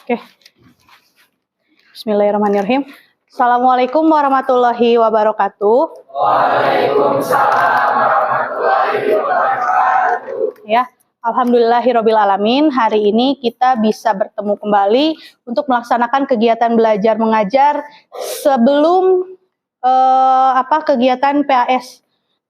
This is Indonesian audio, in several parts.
Oke. Bismillahirrahmanirrahim. Assalamualaikum warahmatullahi wabarakatuh. Waalaikumsalam warahmatullahi wabarakatuh. Ya, alhamdulillahirabbil alamin. Hari ini kita bisa bertemu kembali untuk melaksanakan kegiatan belajar mengajar sebelum kegiatan PAS.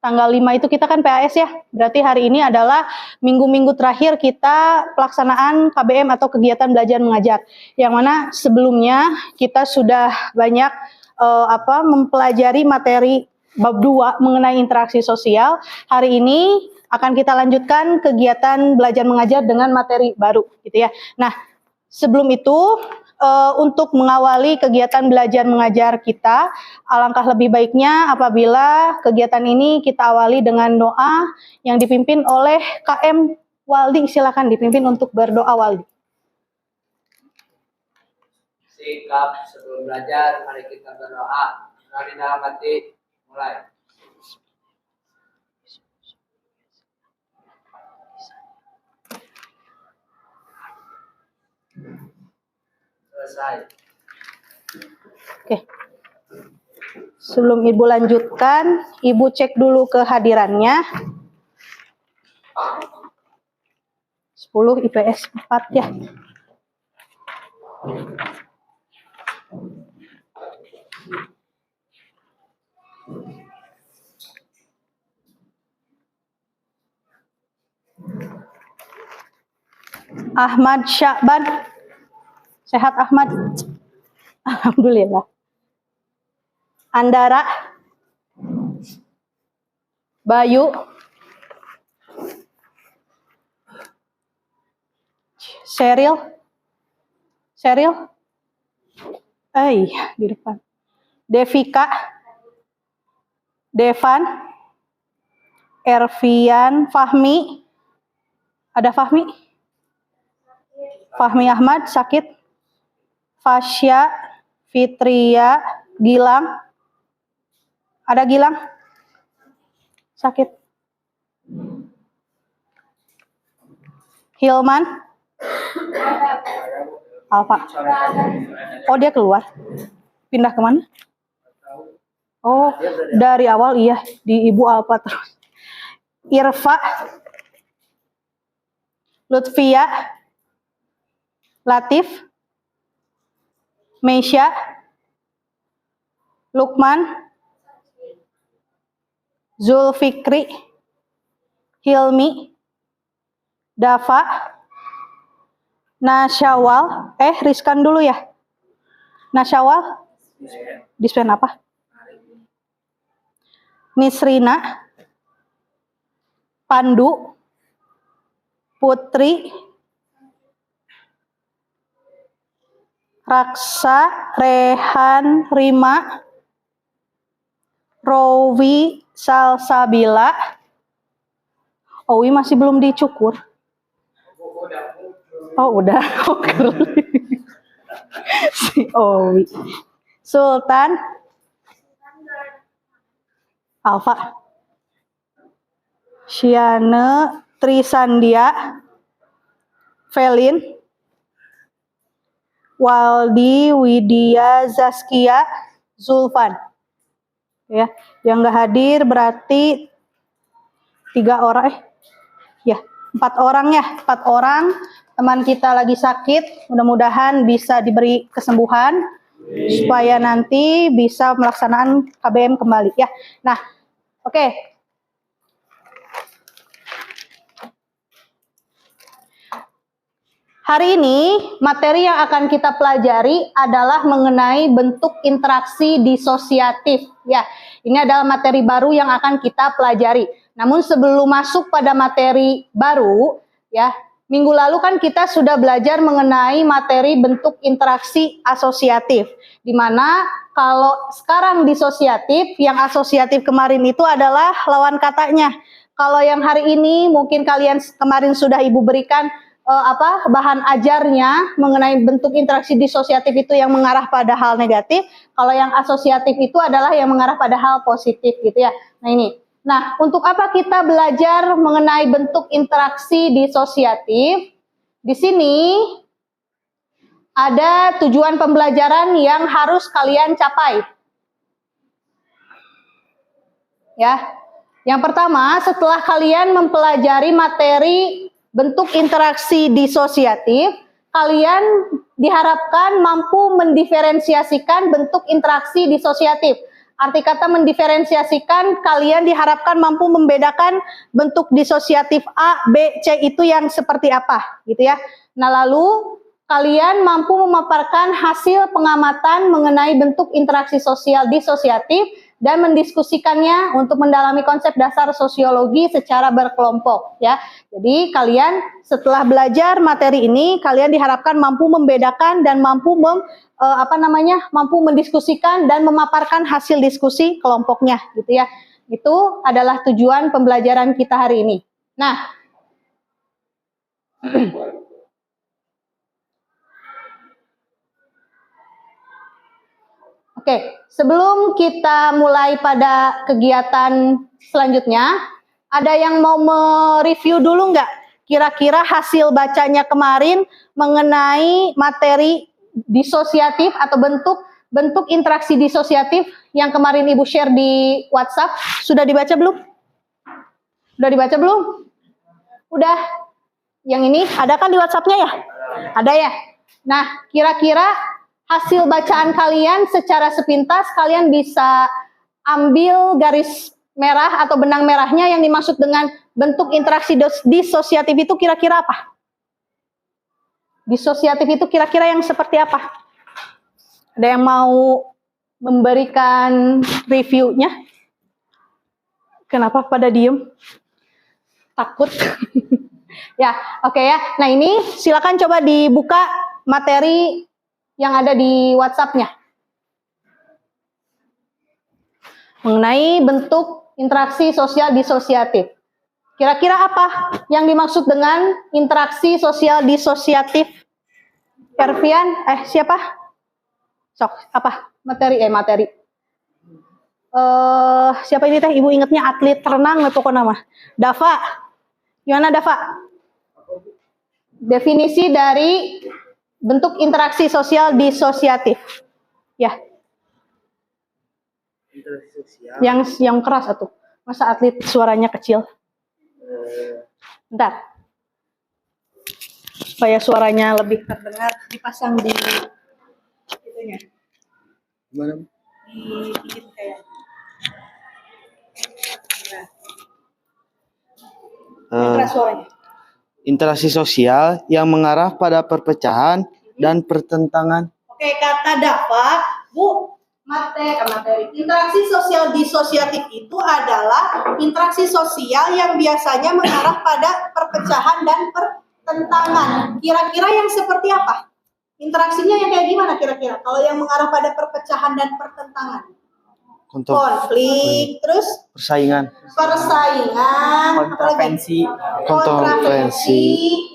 Tanggal 5 itu kita kan PAS ya. Berarti hari ini adalah minggu-minggu terakhir kita pelaksanaan KBM atau kegiatan belajar mengajar. Yang mana sebelumnya kita sudah banyak mempelajari materi bab 2 mengenai interaksi sosial. Hari ini akan kita lanjutkan kegiatan belajar mengajar dengan materi baru gitu ya. Nah, sebelum itu untuk mengawali kegiatan belajar mengajar kita, alangkah lebih baiknya apabila kegiatan ini kita awali dengan doa yang dipimpin oleh KM Waldi. Silakan dipimpin untuk berdoa Waldi. Sikap sebelum belajar, mari kita berdoa. Dari dalam hati, mulai. Selesai. Oke. Sebelum Ibu lanjutkan, Ibu cek dulu kehadirannya. 10 IPS 4 ya. Ahmad Syakban. Sehat Ahmad? Alhamdulillah. Andara. Bayu. Sheryl. Di depan. Devika. Devan. Ervian. Fahmi. Ada Fahmi? Fahmi Ahmad sakit. Fasya, Fitria, Gilang. Ada Gilang? Sakit. Hilman? Alfa. Oh, dia keluar. Pindah kemana? Oh, dari awal iya. Di Ibu Alfa terus. Irfa. Lutfia. Latif. Meisya. Lukman. Zulfikri. Hilmi. Dafa. Nasyawal. Riskan dulu ya. Nasyawal. Dispen apa? Nisrina. Pandu. Putri. Raksa, Rehan, Rima, Rowi, Salsabila. Owi masih belum dicukur. Oh udah. Si Owi. Sultan. Alfa. Syiane, Trisandia, Felin. Waldi, Widya, Zaskia, Zulfan. Ya, yang nggak hadir berarti 3 orang. 4 orang ya. 4 orang. Teman kita lagi sakit. Mudah-mudahan bisa diberi kesembuhan supaya nanti bisa melaksanakan KBM kembali ya. Nah, oke. Hari ini materi yang akan kita pelajari adalah mengenai bentuk interaksi disosiatif. Ya, ini adalah materi baru yang akan kita pelajari. Namun sebelum masuk pada materi baru, ya, minggu lalu kan kita sudah belajar mengenai materi bentuk interaksi asosiatif. Di mana kalau sekarang disosiatif, yang asosiatif kemarin itu adalah lawan katanya. Kalau yang hari ini mungkin kalian kemarin sudah Ibu berikan bahan ajarnya mengenai bentuk interaksi disosiatif itu yang mengarah pada hal negatif. Kalau yang asosiatif itu adalah yang mengarah pada hal positif gitu ya. Nah ini. Nah, untuk apa kita belajar mengenai bentuk interaksi disosiatif? Di sini ada tujuan pembelajaran yang harus kalian capai. Ya. Yang pertama, setelah kalian mempelajari materi bentuk interaksi disosiatif, kalian diharapkan mampu mendiferensiasikan bentuk interaksi disosiatif. Arti kata mendiferensiasikan, kalian diharapkan mampu membedakan bentuk disosiatif A, B, C itu yang seperti apa, gitu ya. Nah, lalu kalian mampu memaparkan hasil pengamatan mengenai bentuk interaksi sosial disosiatif dan mendiskusikannya untuk mendalami konsep dasar sosiologi secara berkelompok, ya. Jadi kalian setelah belajar materi ini, kalian diharapkan mampu membedakan dan mampu mampu mendiskusikan dan memaparkan hasil diskusi kelompoknya, gitu ya. Itu adalah tujuan pembelajaran kita hari ini. Nah, oke, sebelum kita mulai pada kegiatan selanjutnya, ada yang mau mereview dulu nggak? Kira-kira hasil bacanya kemarin mengenai materi disosiatif atau bentuk interaksi disosiatif yang kemarin Ibu share di WhatsApp, sudah dibaca belum? Sudah dibaca belum? Udah. Yang ini ada kan di WhatsApp-nya ya? Ada ya? Nah, kira-kira hasil bacaan kalian secara sepintas kalian bisa ambil garis merah atau benang merahnya yang dimaksud dengan bentuk interaksi disosiatif itu kira-kira apa? Disosiatif itu kira-kira yang seperti apa? Ada yang mau memberikan reviewnya? Kenapa pada diem? Takut? Ya, oke ya. Nah ini silakan coba dibuka materi yang ada di WhatsApp-nya mengenai bentuk interaksi sosial disosiatif. Kira-kira apa yang dimaksud dengan interaksi sosial disosiatif? Pervian, siapa? Sok, apa? Materi. Siapa ini teh? Ibu ingetnya atlet renang pokoknya mah. Dava. Gimana Dava? Definisi dari bentuk interaksi sosial disosiatif. Ya. Interaksi sosial. Yang keras atuh. Masa atlet suaranya kecil? Bentar. Supaya suaranya lebih terdengar, dipasang di itunya. Gimana? Di kayak. Keras suaranya. Interaksi sosial yang mengarah pada perpecahan dan pertentangan. Oke, kata Dava, Bu, materi. Interaksi sosial disosiatif itu adalah interaksi sosial yang biasanya mengarah pada perpecahan dan pertentangan. Kira-kira yang seperti apa? Interaksinya yang kayak gimana kira-kira? Kalau yang mengarah pada perpecahan dan pertentangan? Konflik, terus persaingan, Kontroversi.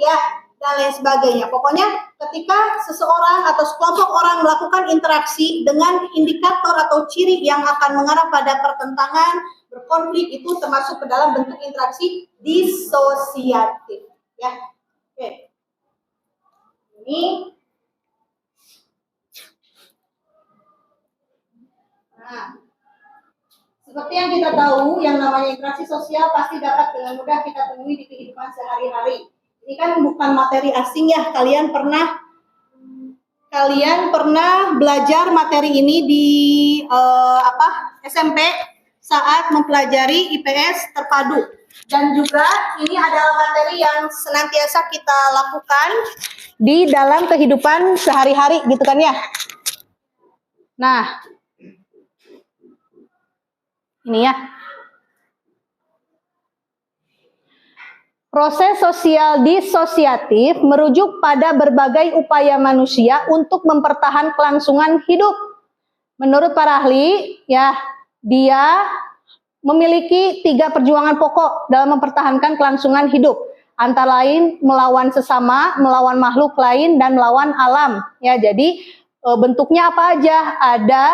ya, dan lain sebagainya. Pokoknya ketika seseorang atau sekelompok orang melakukan interaksi dengan indikator atau ciri yang akan mengarah pada pertentangan, berkonflik, itu termasuk ke dalam bentuk interaksi disosiatif. Ya, oke. Ini. Nah. Seperti yang kita tahu, yang namanya interaksi sosial pasti dapat dengan mudah kita temui di kehidupan sehari-hari. Ini kan bukan materi asing ya, kalian pernah belajar materi ini di SMP saat mempelajari IPS terpadu. Dan juga ini adalah materi yang senantiasa kita lakukan di dalam kehidupan sehari-hari, gitu kan ya. Nah, ini ya. Proses sosial disosiatif merujuk pada berbagai upaya manusia untuk mempertahankan kelangsungan hidup. Menurut para ahli, ya, dia memiliki 3 perjuangan pokok dalam mempertahankan kelangsungan hidup. Antara lain melawan sesama, melawan makhluk lain, dan melawan alam. Ya, jadi bentuknya apa aja? Ada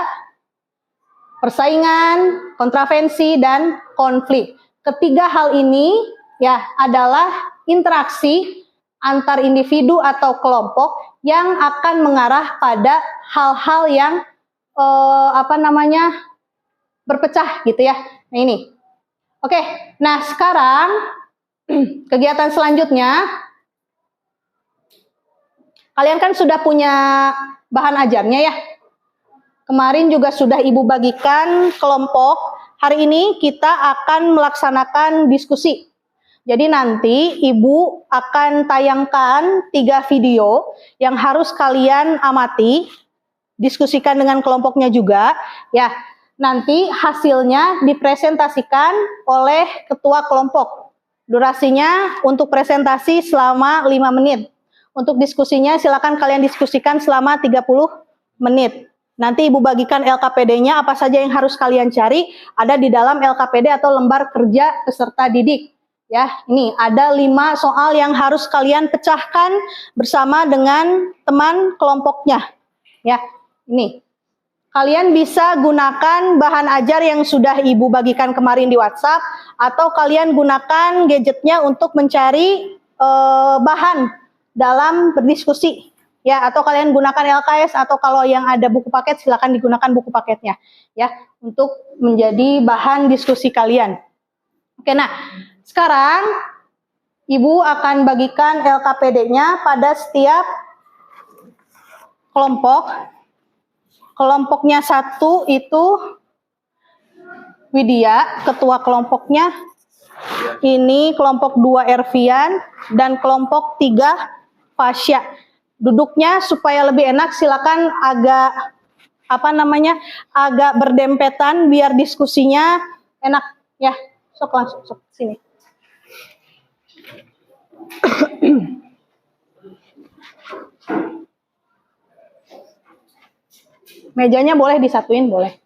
persaingan, kontravensi, dan konflik. Ketiga hal ini ya adalah interaksi antar individu atau kelompok yang akan mengarah pada hal-hal yang berpecah gitu ya. Nah ini. Oke, nah sekarang kegiatan selanjutnya, kalian kan sudah punya bahan ajarnya ya. Kemarin juga sudah Ibu bagikan kelompok. Hari ini kita akan melaksanakan diskusi. Jadi nanti Ibu akan tayangkan 3 video yang harus kalian amati, diskusikan dengan kelompoknya juga. Ya, nanti hasilnya dipresentasikan oleh ketua kelompok. Durasinya untuk presentasi selama 5 menit. Untuk diskusinya silakan kalian diskusikan selama 30 menit. Nanti Ibu bagikan LKPD-nya, apa saja yang harus kalian cari, ada di dalam LKPD atau lembar kerja peserta didik. Ya, ini ada 5 soal yang harus kalian pecahkan bersama dengan teman kelompoknya. Ya, ini. Kalian bisa gunakan bahan ajar yang sudah Ibu bagikan kemarin di WhatsApp, atau kalian gunakan gadgetnya untuk mencari bahan dalam berdiskusi. Ya, atau kalian gunakan LKS, atau kalau yang ada buku paket silakan digunakan buku paketnya ya untuk menjadi bahan diskusi kalian. Oke, nah sekarang Ibu akan bagikan LKPD-nya pada setiap kelompok. Kelompoknya 1 itu Widya, ketua kelompoknya. Ini kelompok 2 Ervian dan kelompok 3 Fasya. Duduknya supaya lebih enak silakan agak agak berdempetan biar diskusinya enak ya. Sok langsung sok sini. Mejanya boleh disatuin, boleh.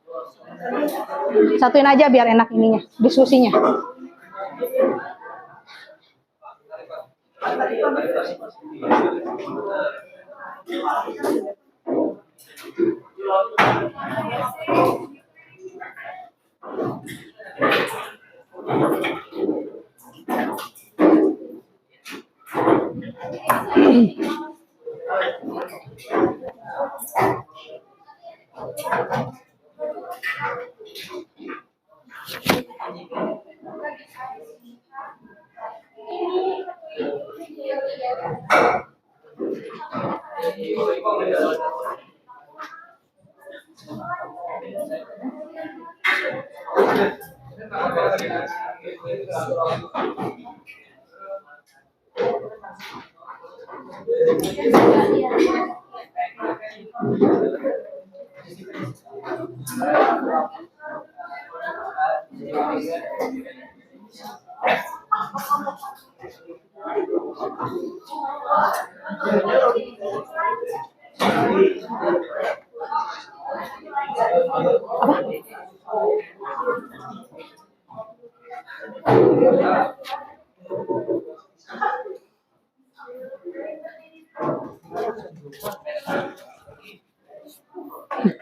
Satuin aja biar enak ininya, diskusinya.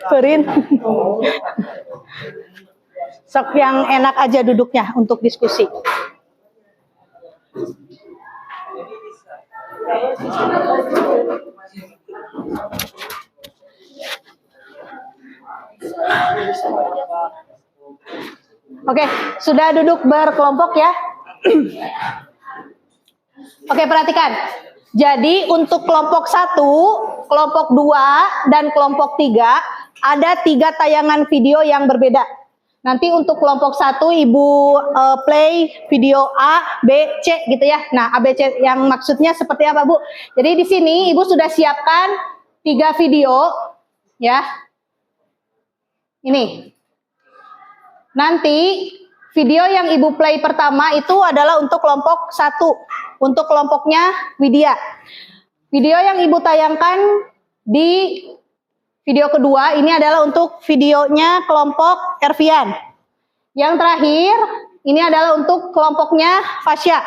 Ferin. Sok yang enak aja duduknya untuk diskusi. Oke, sudah duduk berkelompok ya. Oke, perhatikan. Jadi untuk kelompok 1, kelompok 2, dan kelompok 3 ada 3 tayangan video yang berbeda. Nanti untuk kelompok 1 Ibu play video A, B, C gitu ya. Nah, A, B, C yang maksudnya seperti apa, Bu? Jadi di sini Ibu sudah siapkan 3 video ya. Ini. Nanti video yang Ibu play pertama itu adalah untuk kelompok 1, untuk kelompoknya Widya. Video yang Ibu tayangkan di video kedua ini adalah untuk videonya kelompok Ervian. Yang terakhir ini adalah untuk kelompoknya Fasya.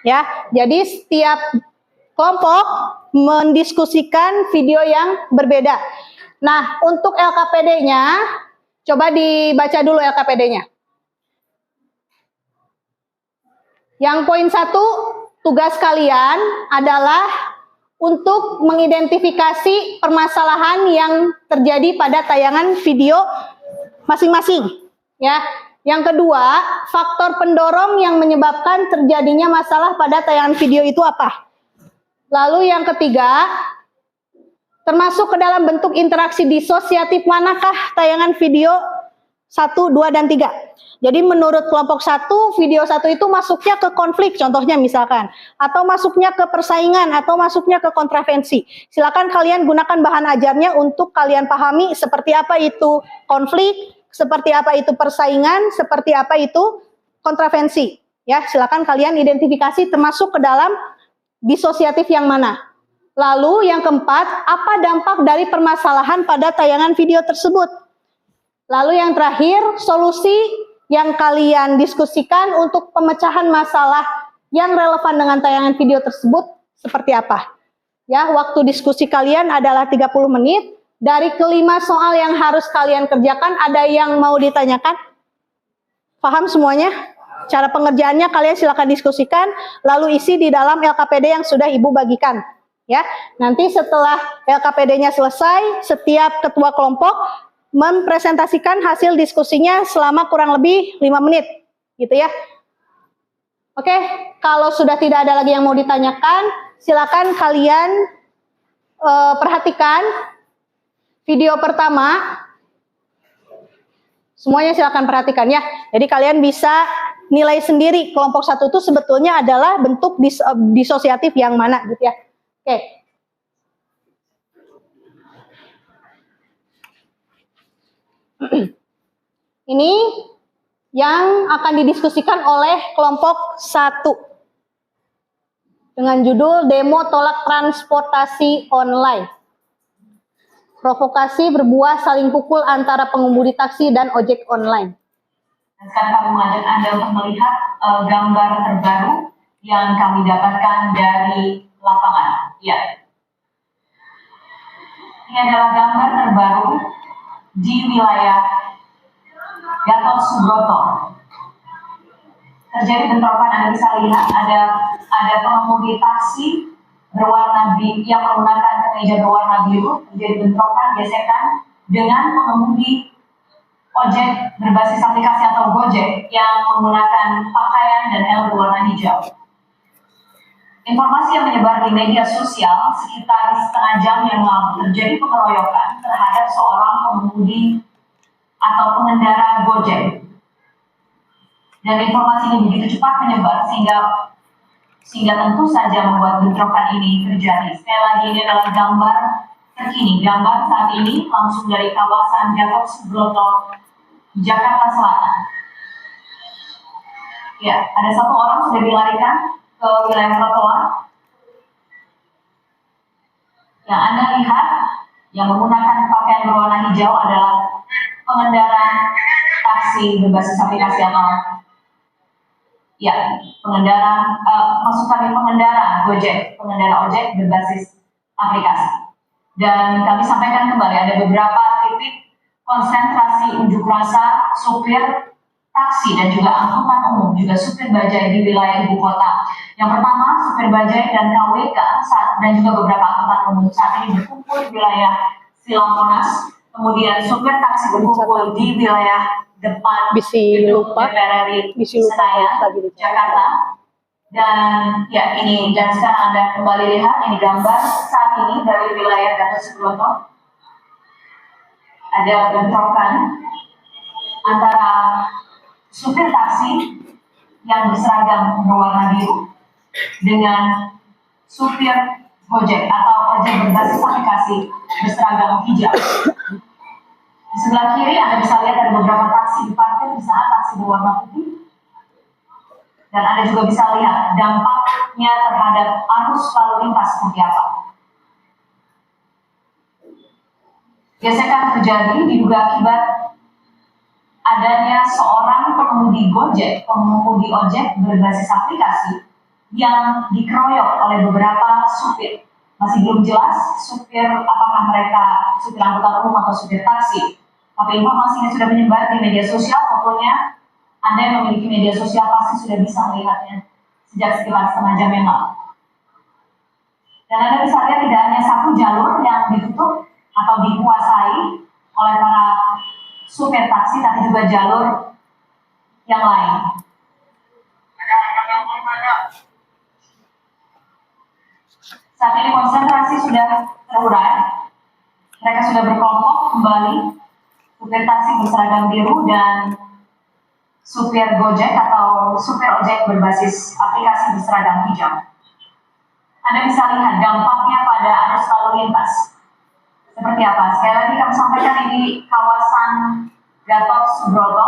Ya, jadi setiap kelompok mendiskusikan video yang berbeda. Nah, untuk LKPD-nya coba dibaca dulu LKPD-nya. Yang poin 1, tugas kalian adalah untuk mengidentifikasi permasalahan yang terjadi pada tayangan video masing-masing. Ya. Yang kedua, faktor pendorong yang menyebabkan terjadinya masalah pada tayangan video itu apa? Lalu yang ketiga, termasuk ke dalam bentuk interaksi disosiatif manakah tayangan video 1, 2, dan 3? Jadi menurut kelompok 1, video 1 itu masuknya ke konflik, contohnya misalkan. Atau masuknya ke persaingan, atau masuknya ke kontravensi. Silakan kalian gunakan bahan ajarnya untuk kalian pahami seperti apa itu konflik, seperti apa itu persaingan, seperti apa itu kontravensi. Ya, silakan kalian identifikasi termasuk ke dalam disosiatif yang mana. Lalu yang keempat, apa dampak dari permasalahan pada tayangan video tersebut? Lalu yang terakhir, solusi yang kalian diskusikan untuk pemecahan masalah yang relevan dengan tayangan video tersebut seperti apa? Ya, waktu diskusi kalian adalah 30 menit. Dari kelima soal yang harus kalian kerjakan, ada yang mau ditanyakan? Paham semuanya? Cara pengerjaannya kalian silakan diskusikan, lalu isi di dalam LKPD yang sudah Ibu bagikan. Ya, nanti setelah LKPD-nya selesai, setiap ketua kelompok mempresentasikan hasil diskusinya selama kurang lebih 5 menit, gitu ya. Oke, kalau sudah tidak ada lagi yang mau ditanyakan, silakan kalian perhatikan video pertama. Semuanya silakan perhatikan ya. Jadi kalian bisa nilai sendiri kelompok 1 itu sebetulnya adalah bentuk disosiatif yang mana, gitu ya. Oke. Ini yang akan didiskusikan oleh kelompok 1 dengan judul demo tolak transportasi online. Provokasi berbuah saling pukul antara pengemudi taksi dan ojek online. Dan sekarang kami mengajak Anda untuk melihat gambar terbaru yang kami dapatkan dari lapangan. Ya. Ini adalah gambar terbaru di wilayah Gatot Subroto. Terjadi bentrokan, Anda bisa lihat ada pengemudi taksi berwarna yang menggunakan kemeja berwarna biru, terjadi bentrokan, gesekan dengan pengemudi ojek berbasis aplikasi atau Gojek yang menggunakan pakaian dan helm berwarna hijau. Informasi yang menyebar di media sosial sekitar setengah jam yang lalu terjadi pengeroyokan terhadap seorang pengemudi atau pengendara Gojek. Dan informasi ini begitu cepat menyebar sehingga tentu saja membuat bentrokan ini terjadi. Sekali lagi, ini adalah gambar terkini, gambar saat ini langsung dari kawasan Gatot Subroto, Jakarta Selatan. Ya, ada satu orang sudah dilarikan ke wilayah trotoar. Yang Anda lihat yang menggunakan pakaian berwarna hijau adalah pengendara taksi berbasis aplikasi atau pengendara Gojek, pengendara ojek berbasis aplikasi. Dan kami sampaikan kembali ada beberapa titik konsentrasi unjuk rasa supir taksi dan juga angkutan umum, juga supir bajai di wilayah ibu kota. Yang pertama, supir bajai dan KWK dan juga beberapa angkutan umum saat ini berkumpul di wilayah Silang Monas. Kemudian supir taksi berkumpul di wilayah depan DPR RI Senayan, Jakarta. Dan ya ini, dan sekarang Anda kembali lihat ini gambar saat ini dari wilayah Gatot Subroto. Ada bentrokan antara supir taksi yang berseragam berwarna biru dengan supir Gojek atau ojek berbasis aplikasi berseragam hijau. Di sebelah kiri Anda bisa lihat ada beberapa taksi diparkir, di sana taksi berwarna putih. Dan Anda juga bisa lihat dampaknya terhadap arus lalu lintas seperti apa. Gesekan terjadi diduga akibat adanya seorang pengemudi Gojek, pengemudi ojek berbasis aplikasi yang dikeroyok oleh beberapa supir. Masih belum jelas supir apakah mereka supir angkutan umum atau supir taksi. Tapi informasinya sudah menyebar di media sosial, fotonya Anda yang memiliki media sosial pasti sudah bisa melihatnya sejak sekitar setengah jam yang lalu. Dan Anda bisa lihat tidak hanya satu jalur yang ditutup atau dikuasai oleh para supir taksi, tapi juga jalur yang lain. Saat ini konsentrasi sudah terurai, mereka sudah berkelompok kembali, supir taksi berseragam biru dan supir Gojek atau supir ojek berbasis aplikasi berseragam hijau. Anda bisa lihat dampaknya pada arus lalu lintas. Seperti apa? Sekali lagi kami sampaikan ini kawasan Gatot Subroto.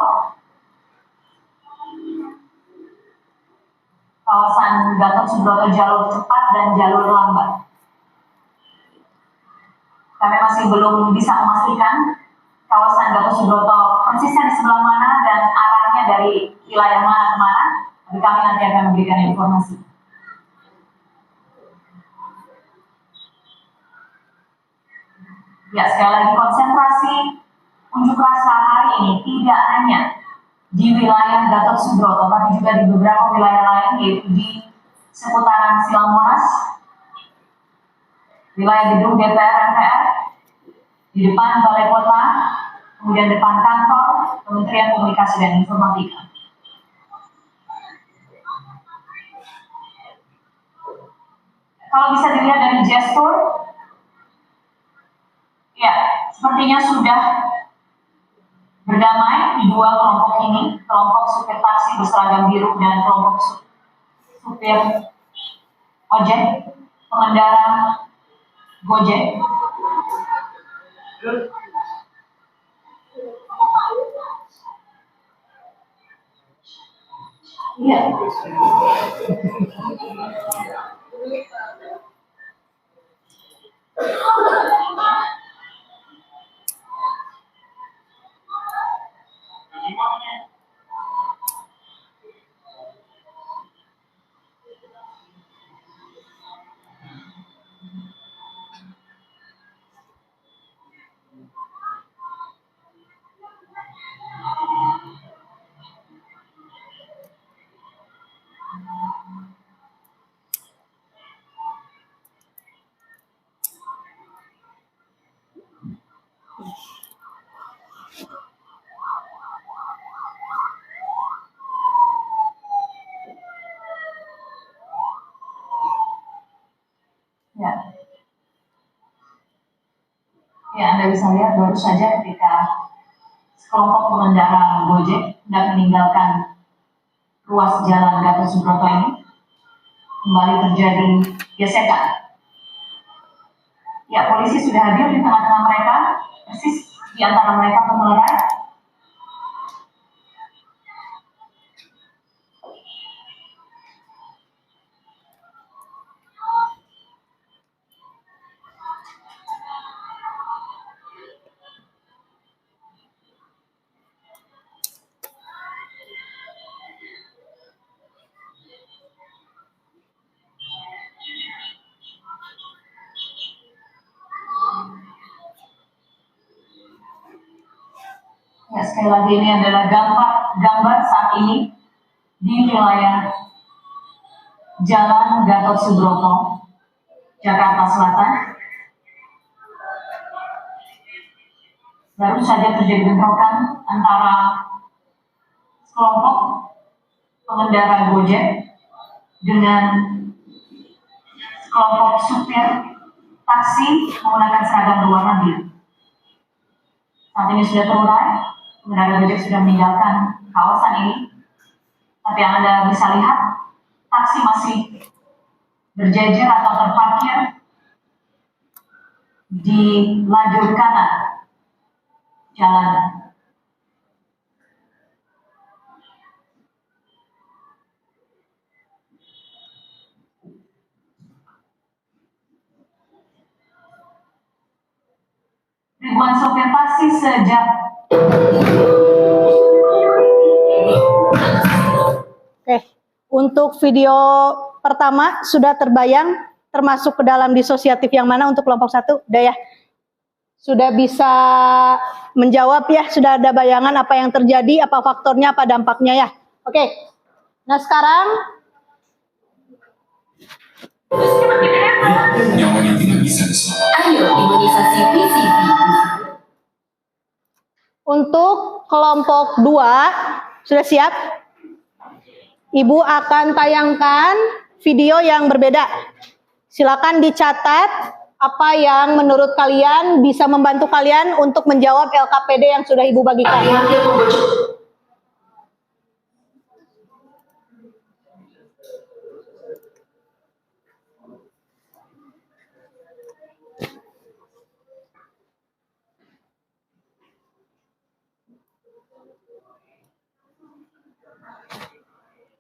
Kawasan Gatot Subroto jalur cepat dan jalur lambat. Kami masih belum bisa memastikan kawasan Gatot Subroto persisnya di sebelah mana dan arahnya dari wilayah mana ke mana. Tapi kami nanti akan memberikan informasi. Ya, sekali lagi konsentrasi unjuk rasa hari ini tidak hanya di wilayah Gatot Subroto, tapi juga di beberapa wilayah lain, yaitu di seputaran Silang Monas, wilayah gedung DPR MPR, di depan Balai Kota, kemudian depan kantor Kementerian Komunikasi dan Informatika. Kalau bisa dilihat dari gestur, ya, sepertinya sudah berdamai di dua kelompok ini, kelompok supir taksi berseragam biru dan kelompok supir ojek, pengendara Gojek. Iya. Ya. Ya, Anda bisa lihat baru saja ketika sekelompok pengendara Gojek hendak meninggalkan ruas jalan Gatot Subroto ini, kembali terjadi gesekan. Ya, polisi sudah hadir di tengah-tengah mereka, persis di antara mereka untuk melerai. Ya, sekali lagi ini adalah gambar saat ini di wilayah Jalan Gatot Subroto, Jakarta Selatan. Baru saja terjadi bentrokan antara kelompok pengendara Gojek dengan kelompok supir taksi menggunakan seragam berwarna biru. Saat ini sudah terurai, pengendara Gojek sudah meninggalkan kawasan ini. Tapi yang Anda bisa lihat, taksi masih berjejer atau terparkir di lajur kanan jalan. Ribuan sopir taksi sejak Oke, untuk video pertama sudah terbayang termasuk ke dalam disosiatif yang mana untuk kelompok 1? Udah ya? Sudah bisa menjawab ya? Sudah ada bayangan apa yang terjadi, apa faktornya, apa dampaknya ya? Oke, nah sekarang bisa diselamatkan. Ayo imunisasi PCV. Untuk kelompok 2, sudah siap? Ibu akan tayangkan video yang berbeda. Silakan dicatat apa yang menurut kalian bisa membantu kalian untuk menjawab LKPD yang sudah Ibu bagikan. Pihak yang membocor.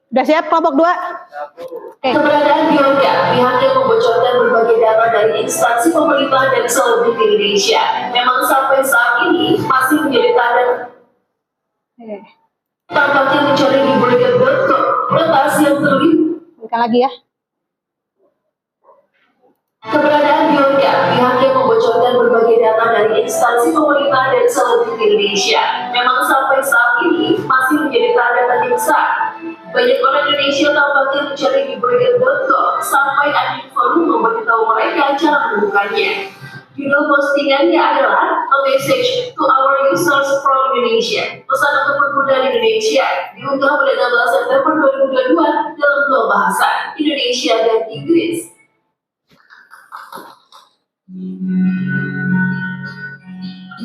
Sudah siap kelompok 2? Oke. Keberadaan Bioga, pihak yang membocorkan berbagai data dari instansi pemerintah dan selebriti Indonesia, memang sampai saat ini masih menjadi tanda tampaknya mencari di Breaker.com, retas yang terlibat. Berikan lagi ya. Keberadaan Bioga, pihak yang membocorkan berbagai data dari instansi pemerintah dan selebriti Indonesia, memang sampai saat ini masih menjadi tanda tanya besar. Banyak orang Indonesia tampaknya mencari di Breaker.com sampai ada forum memberitahu mereka cara menemukannya. Judul postingannya adalah A Message to Our Users from Indonesia, pesan untuk pengguna di Indonesia, diunggah pada 16 September 2022 dalam dua bahasa, Indonesia dan Inggris.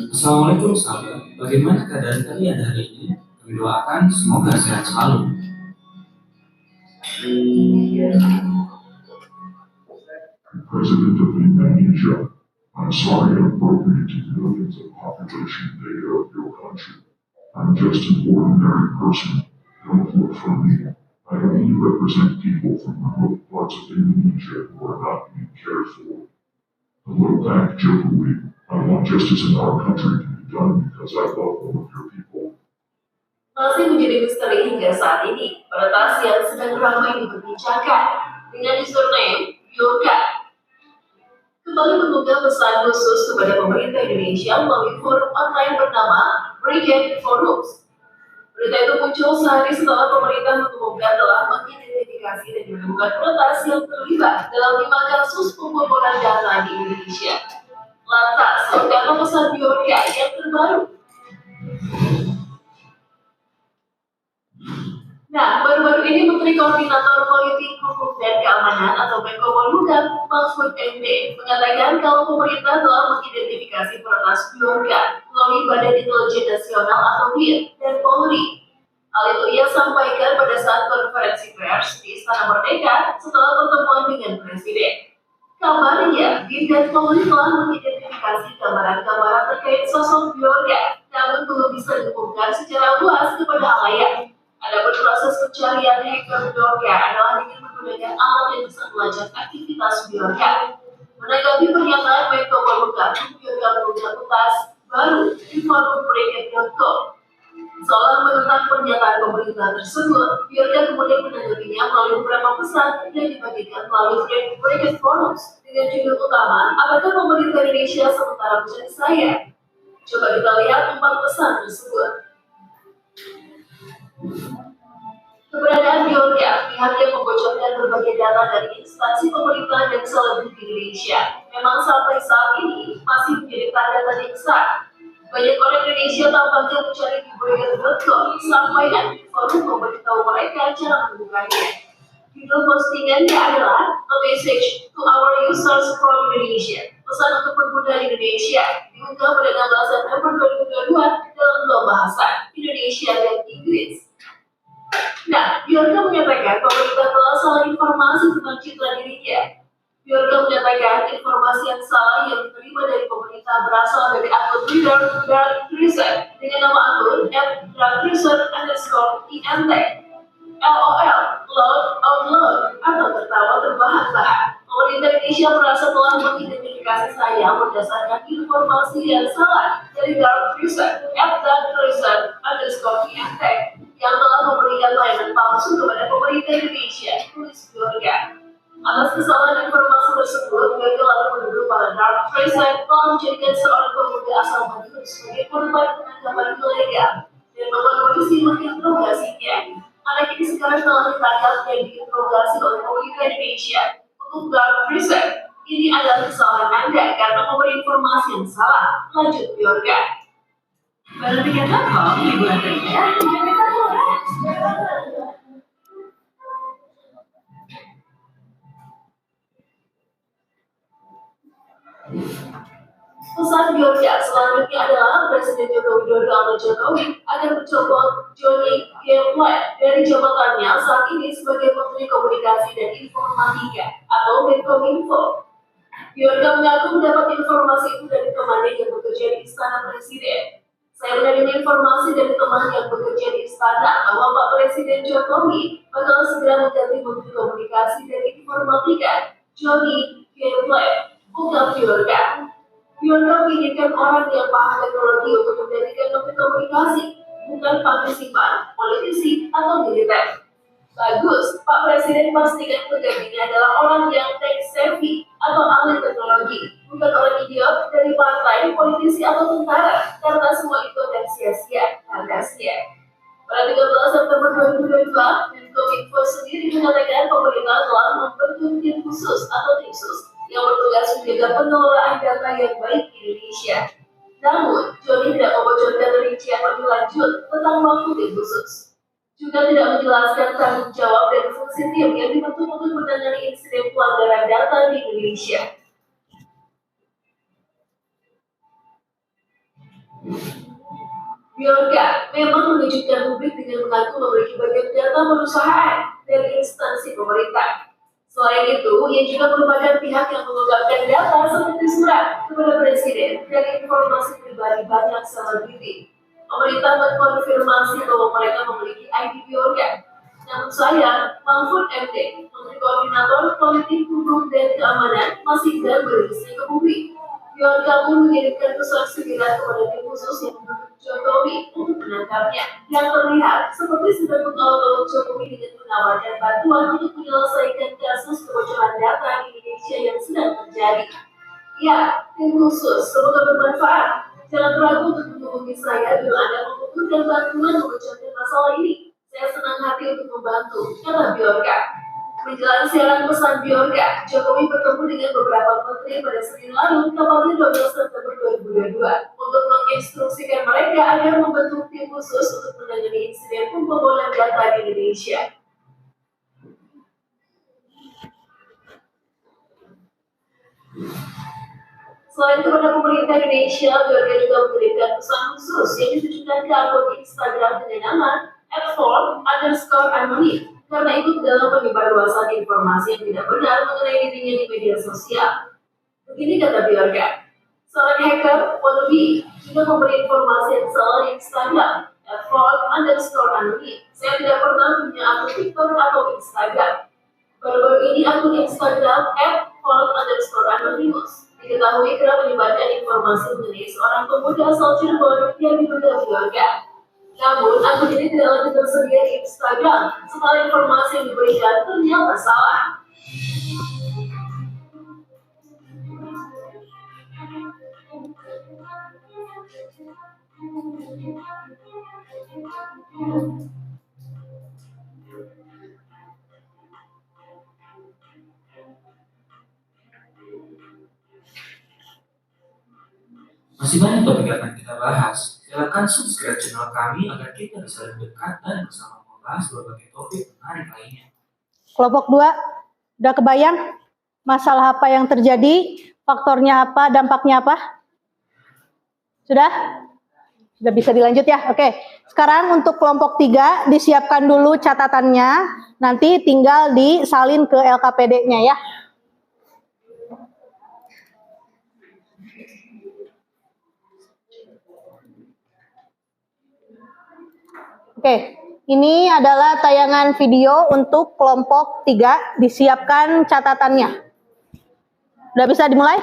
Assalamualaikum sahabat, bagaimana keadaan kalian hari ini? Kami doakan semoga sehat selalu. President of Indonesia, I'm sorry I'm broken into millions of population data of your country. I'm just an ordinary person. Don't look for me. I only represent people from remote parts of Indonesia who are not being cared for. A little back jokingly, I want justice in our country to be done because I love all of your people. Masih menjadi misteri hingga saat ini, peretas yang sedang ramai diperbincangkan dengan username Bioga kembali mengunggah pesan khusus kepada pemerintah Indonesia melalui forum online bernama Breaker Forums. Berita itu muncul sehari setelah pemerintah mengumumkan telah mengidentifikasi dan menemukan peretas yang terlibat dalam 5 kasus pembobolan data di Indonesia. Lantas, bagaimana pesan Bioga yang terbaru? Nah, baru-baru ini Menteri Koordinator Politik Hukum dan Keamanan atau Menko Polhukam Mahfud MD mengatakan kalau pemerintah telah mengidentifikasi peretas Bioga melalui Badan Intelijen Nasional atau BIN dan Polri. Hal itu ia sampaikan pada saat konferensi pers di Istana Merdeka setelah pertemuan dengan Presiden. Kabarnya, BIN dan Polri telah mengidentifikasi gambaran-gambaran terkait sosok Bioga, namun belum bisa diumumkan secara luas kepada halayak. Adapun proses pencarian hacker Bioga adalah dengan menggunakan alat yang bisa melacak aktivitas Bioga. Menanggapi pernyataan Menko Polhukam, Bioga mengunggah petas baru di forum Breaker.com. Seolah menentang pernyataan pemerintah tersebut, Bioga kemudian menanggapinya melalui beberapa pesan yang dibagikan melalui Breaker Forums dengan judul utama, apakah pemerintah Indonesia sementara mencari saya? Coba kita lihat 4 pesan tersebut. Keberadaan Bioga, pihak yang membocorkan berbagai data dari instansi pemerintah dan selebriti Indonesia, memang sampai saat ini masih menjadi tanda tanya besar. Banyak orang Indonesia tampaknya mencari di Breaker.com sampai ada forum memberitahu mereka cara menemukannya. Judul postingannya adalah A Message to Our Users from Indonesia, pesan untuk pengguna di Indonesia, diunggah pada 16 September 2022 dalam dua bahasa, Indonesia dan Inggris. Nah, Bioga menyatakan pemerintah telah salah informasi tentang citra dirinya. Bioga menyatakan informasi yang salah yang diterima dari pemerintah berasal dari akun Twitter @darkresearch dengan nama akun @darkresearch_int. LOL, load out loud, atau tertawa terbahak-bahak. Pemerintah Indonesia merasa telah mengidentifikasi saya berdasarkan informasi yang salah dari @darkresearch_int yang telah memberikan layanan palsu kepada pemerintah Indonesia, tulis Bioga. Atas kesalahan informasi tersebut, Bioga lalu menuduh para Dark Tracer telah menjadikan seorang pemuda asal Madiun sebagai korban penangkapan ilegal dan membuat polisi menginterogasinya. Anak ini sekarang telah ditangkap dan diinterogasi oleh pemerintah Indonesia. Untuk Dark Tracer, Ini adalah kesalahan Anda karena memberi informasi yang salah. Lanjut, Biorka. Barubikat.com, hiburan terindah, menjadi murah. Pesan Biorka selanjutnya adalah Presiden Joko Widodo atau Jokowi akan mencopot Johnny G. Plate dari jabatannya saat ini sebagai Menteri Komunikasi dan Informatika atau Menkominfo. Biorka mengaku mendapat informasi itu dari temannya yang bekerja di Istana Presiden. Saya menerima informasi dari teman yang bekerja di Istana bahwa Pak Presiden Jokowi bakal segera mengganti Menteri Komunikasi dan Informatika, Johnny G. Plate, bukan Biorka. Biorka menginginkan orang yang paham teknologi untuk menjadikan Menteri Komunikasi, bukan partisipan, politisi, atau militer. Bagus, Pak Presiden pastikan penggantinya adalah orang yang tech savvy atau ahli teknologi, bukan orang idiot dari partai, politisi, atau tentara, karena semua itu akan sia-sia, sia. Pada 13 September 2022, Menkominfo sendiri mengatakan pemerintah telah membentuk tim khusus atau tim sus yang bertugas menjaga pengelolaan data yang baik di Indonesia. Namun, Johnny tidak membocorkan rincian lebih lanjut tentang waktu tim khusus. Juga tidak menjelaskan tanggung jawab dan fungsi tim yang dibentuk untuk menangani insiden pelanggaran data di Indonesia. Biorka memang mengejutkan publik dengan mengaku memiliki banyak data perusahaan dari instansi pemerintah. Selain itu, ia juga merupakan pihak yang mengungkapkan data seperti surat kepada Presiden dari informasi pribadi banyak selebriti. Pemerintah mengkonfirmasi bahwa mereka memiliki ID Biorka. Namun sayang, Mahfud MD, Menteri Koordinator Politik Hukum dan Keamanan, masih enggan merilisnya ke publik. Biorka pun mengirimkan pesan segera kepada tim khusus yang membentuk Jokowi untuk menangkapnya. Yang terlihat seperti sedang mengolok-olok Jokowi dengan menawarkan bantuan untuk menyelesaikan kasus kebocoran data di Indonesia yang sedang terjadi. Ya, tim khusus semoga bermanfaat. Jangan ragu untuk menghubungi saya bila Anda membutuhkan bantuan memecahkan masalah ini. Saya senang hati untuk membantu, kata Biorka. Menjelang siaran pesan Biorka, Jokowi bertemu dengan beberapa menteri pada Senin lalu, tepatnya 12 September 2022, untuk menginstruksikan mereka agar membentuk tim khusus untuk menangani insiden pembobolan data di Indonesia. Selain kepada pemerintah Indonesia, Biorka juga mengirimkan pesan khusus yang ditujukan ke akun Instagram dengan nama @form_anonym karena ikut dalam penyebarluasan informasi yang tidak benar mengenai dirinya di media sosial. Begini kata Biorka, seorang hacker wannabe juga memberi informasi yang salah di Instagram @form_anonym. Saya tidak pernah punya akun TikTok atau Instagram. Baru-baru ini akun Instagram @form_anonymous diketahui kerap menyebarkan informasi mengenai seorang pemuda asal Cirebon yang diduga Biorka. Namun, akun ini tidak lagi tersedia di Instagram setelah informasi yang diberikan ternyata salah. Masih banyak topik yang akan kita bahas. Silakan subscribe channel kami agar kita bisa lebih dekat dan bersama membahas berbagai topik menarik lainnya. Kelompok 2, udah kebayang masalah apa yang terjadi, faktornya apa, dampaknya apa? Sudah? Sudah bisa dilanjut ya? Oke, sekarang untuk kelompok 3 disiapkan dulu catatannya, nanti tinggal disalin ke LKPD-nya ya. Oke, ini adalah tayangan video untuk kelompok 3, disiapkan catatannya. Udah bisa dimulai?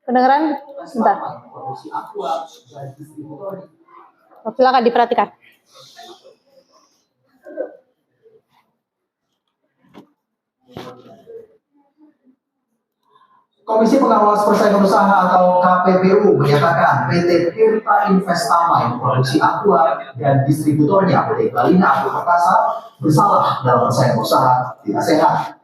Kedengeran? Bentar. Silakan diperhatikan. Komisi Pengawas Persaingan Usaha atau KPPU menyatakan PT Tirta Investama yang memproduksi Aqua dan distributornya PT Balina Agro Perkasa bersalah dalam persaingan usaha tidak sehat.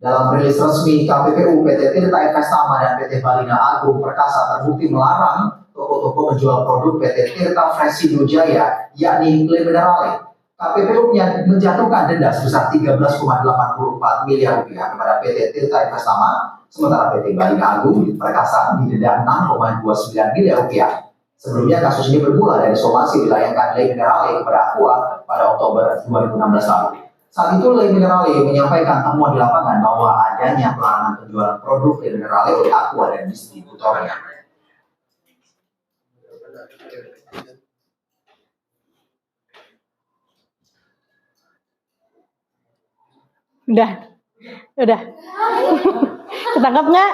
Dalam rilis resmi KPPU, PT Tirta Investama dan PT Balina Agro Perkasa terbukti melarang toko-toko menjual produk PT Tirta Fresindo Jaya, yakni Le Minerale. KPPU menjatuhkan denda sebesar 13,84 miliar rupiah kepada PT Tirta Investama, sementara PT Balina Agung Perkasa didenda 6,29 miliar rupiah. Sebelumnya kasus ini bermula dari somasi dilayangkan Le Minerale kepada Aqua pada Oktober 2016 lalu. Saat itu Le Minerale menyampaikan temuan di lapangan bahwa adanya pelarangan penjualan produk Le Minerale oleh Aqua dan distributornya. Udah. Ketangkap nggak?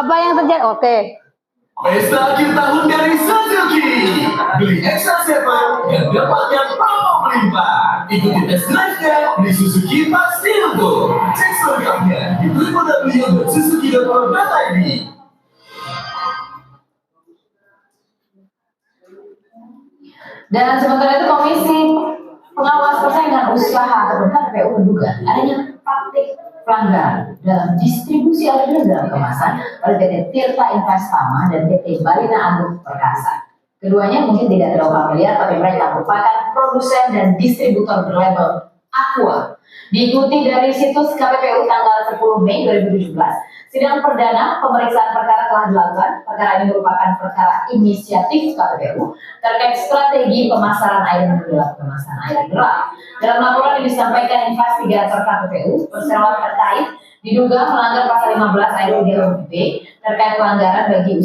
Apa yang terjadi? Oke. Pesta akhir tahun dari Suzuki. Beli X7 dan dapatkan promo melimpah. Ikuti tes drive-nya di Suzuki pasti untung. Cek selengkapnya di www.suzuki.co.id. Dan sementara itu Komisi Pengawas Persaingan Usaha atau KPPU menduga adanya praktik pelanggaran dalam distribusi aluminium dalam kemasan oleh PT Tirta Investama dan PT Balina Agro Perkasa. Keduanya mungkin tidak terlalu familiar, tapi mereka merupakan produsen dan distributor berlabel Aqua. Diikuti dari situs KPPU tanggal 10 Mei 2017, sidang perdana pemeriksaan perkara telah dilakukan. Perkara ini merupakan perkara inisiatif KPPU terkait strategi pemasaran air minum dalam kemasan air mineral. Dalam laporan yang disampaikan investigator KPPU, perseroan terkait diduga melanggar pasal 15 ayat 3 huruf B terkait pelanggaran bagi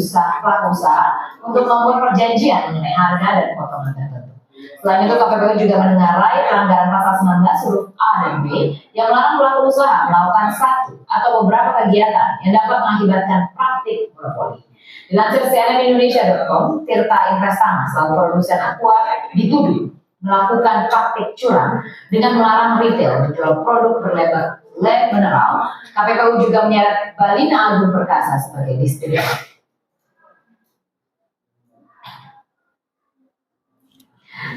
pelaku usaha untuk membuat perjanjian mengenai harga dan potongan tertentu. Selain itu, KPPU juga menengarai pelanggaran pasal 19 huruf A dan B yang melarang pelaku usaha melakukan satu atau beberapa kegiatan yang dapat mengakibatkan praktik monopoli. Dilansir cnnindonesia.com, Tirta Investama selaku produsen Aqua dituduh melakukan praktik curang dengan melarang retail menjual produk berlabel Le Mineral. KPPU juga menyeret Balina Agro Perkasa sebagai distributor.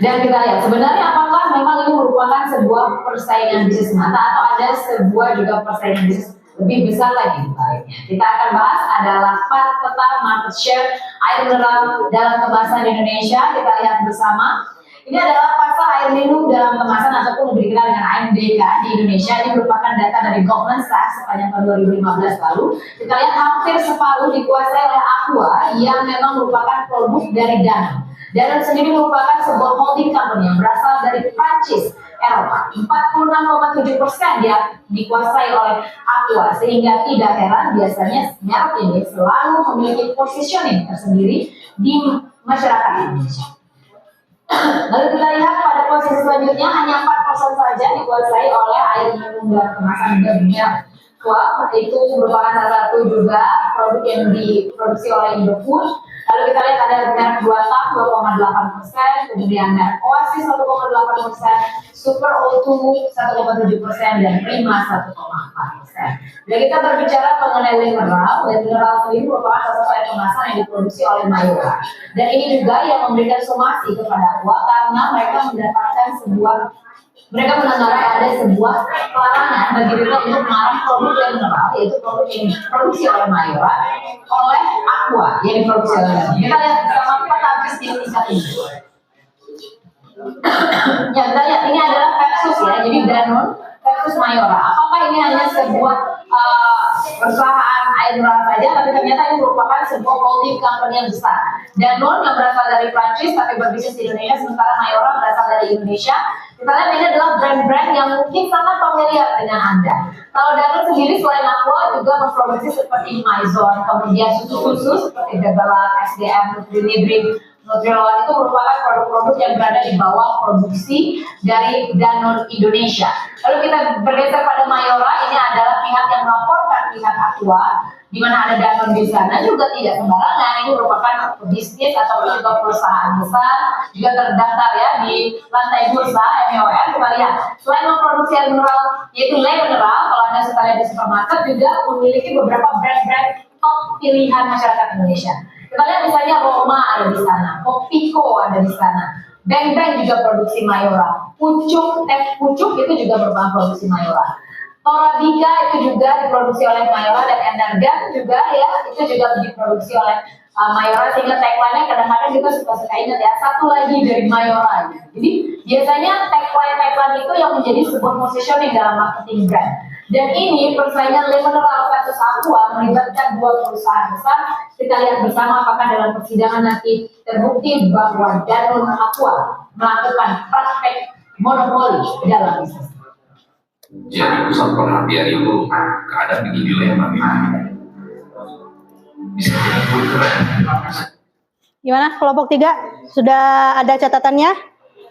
Dan kita lihat sebenarnya apakah memang ini merupakan sebuah persaingan bisnis semata atau ada sebuah juga persaingan bisnis lebih besar lagi baliknya. Kita akan bahas adalah peta market share air mineral dalam kemasan di Indonesia. Kita lihat bersama. Ini adalah pasar air minum dalam kemasan ataupun lebih dikenal dengan AMDK di Indonesia. Ini merupakan data dari Goldman Sachs sepanjang tahun 2015 lalu. Kita lihat hampir separuh dikuasai oleh Aqua yang memang merupakan produk dari Danone. Danone sendiri merupakan sebuah holding company yang berasal dari Prancis, Eropa. 46,7% dia dikuasai oleh Aqua, sehingga tidak heran biasanya merek ini selalu memiliki positioning tersendiri di masyarakat Indonesia. Lalu kita lihat pada posisi selanjutnya hanya 4% saja dikuasai oleh air minum dalam kemasan bermerek Aqua. Itu merupakan salah satu juga produk yang diproduksi oleh Indofood. Lalu kita lihat ada merek Duatam 2,8%, kemudian merek Oasis 1,8%, Super O2 1,7%, dan Prima 1,4%. Bila kita berbicara mengenai Le Mineral sendiri merupakan salah satu air kemasan yang diproduksi oleh Mayora. Dan ini juga yang memberikan somasi kepada Aqua karena mereka mendengarai ada sebuah pelarangan bagi retail untuk melarang produk Le Mineral, yaitu produk yang diproduksi oleh Mayora oleh Aqua yang diproduksi oleh Danone. Kita lihat bersama peta bisnis tingkat ini. Ya, kita lihat ini adalah versus ya, jadi Danone versus Mayora. Apakah ini hanya sebuah perusahaan air mineral saja, tapi ternyata ini merupakan sebuah holding company yang besar. Danone yang berasal dari Prancis tapi berbisnis di Indonesia, sementara Mayora berasal dari Indonesia. Kita lihat ini adalah brand-brand yang mungkin sangat familiar dengan Anda. Kalau Danone sendiri selain Aqua juga memproduksi seperti Maison, kemudian susu-susu seperti Develop, SDM, Nutrilibrim, Nutriloan itu merupakan produk-produk yang berada di bawah produksi dari Danone Indonesia. Lalu kita bergeser pada Mayora, ini adalah pihak yang melaporkan pihak Aqua, di mana ada Danone di sana juga tidak sembarangan. Ini merupakan bisnis ataupun juga perusahaan besar, juga terdaftar ya di lantai bursa MEOR. Kita lihat selain memproduksi air mineral yaitu Le Mineral, kalau Anda suka lihat di supermarket juga memiliki beberapa brand-brand top pilihan masyarakat Indonesia. Kita lihat misalnya Roma ada di sana, Kopiko ada di sana, Beng Beng juga produksi Mayora, Pucuk, teh Pucuk itu juga merupakan produksi Mayora. Torabika itu juga diproduksi oleh Mayora, dan Energan juga ya itu juga diproduksi oleh Mayora, sehingga tagline-nya kadang-kadang juga suka-suka ingat ya, satu lagi dari Mayora gitu. Jadi biasanya tagline itu yang menjadi sebuah positioning dalam marketing brand. Dan ini persaingan Lemineral versus Aqua melibatkan dua perusahaan besar. Kita lihat bersama apakah dalam persidangan nanti terbukti bahwa Danone Aqua melakukan praktek monopoli dalam bisnis. Jadi pusat perhatian itu kadang begini loh ya Mbak Mimi. Bisa jadi keren. Gimana kelompok 3? Sudah ada catatannya?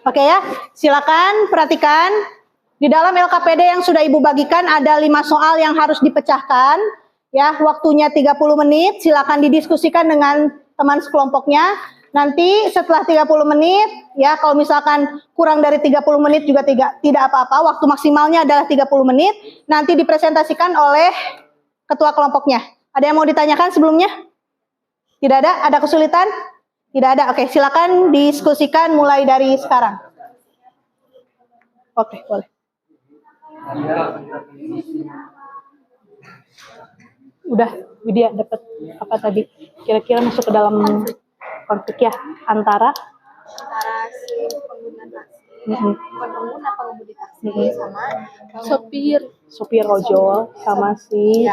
Oke ya, silakan perhatikan. Di dalam LKPD yang sudah Ibu bagikan ada 5 soal yang harus dipecahkan. Ya, waktunya 30 menit, silakan didiskusikan dengan teman sekelompoknya. Nanti setelah 30 menit, ya kalau misalkan kurang dari 30 menit juga tidak apa-apa, waktu maksimalnya adalah 30 menit, nanti dipresentasikan oleh ketua kelompoknya. Ada yang mau ditanyakan sebelumnya? Tidak ada? Ada kesulitan? Tidak ada. Oke, silakan diskusikan mulai dari sekarang. Oke, boleh. Udah, Widya dapat apa tadi? Kira-kira masuk ke dalam konflik ya antara si pengguna taksi, bukan pengguna, pengemudi taksi sama sopir ojol sama si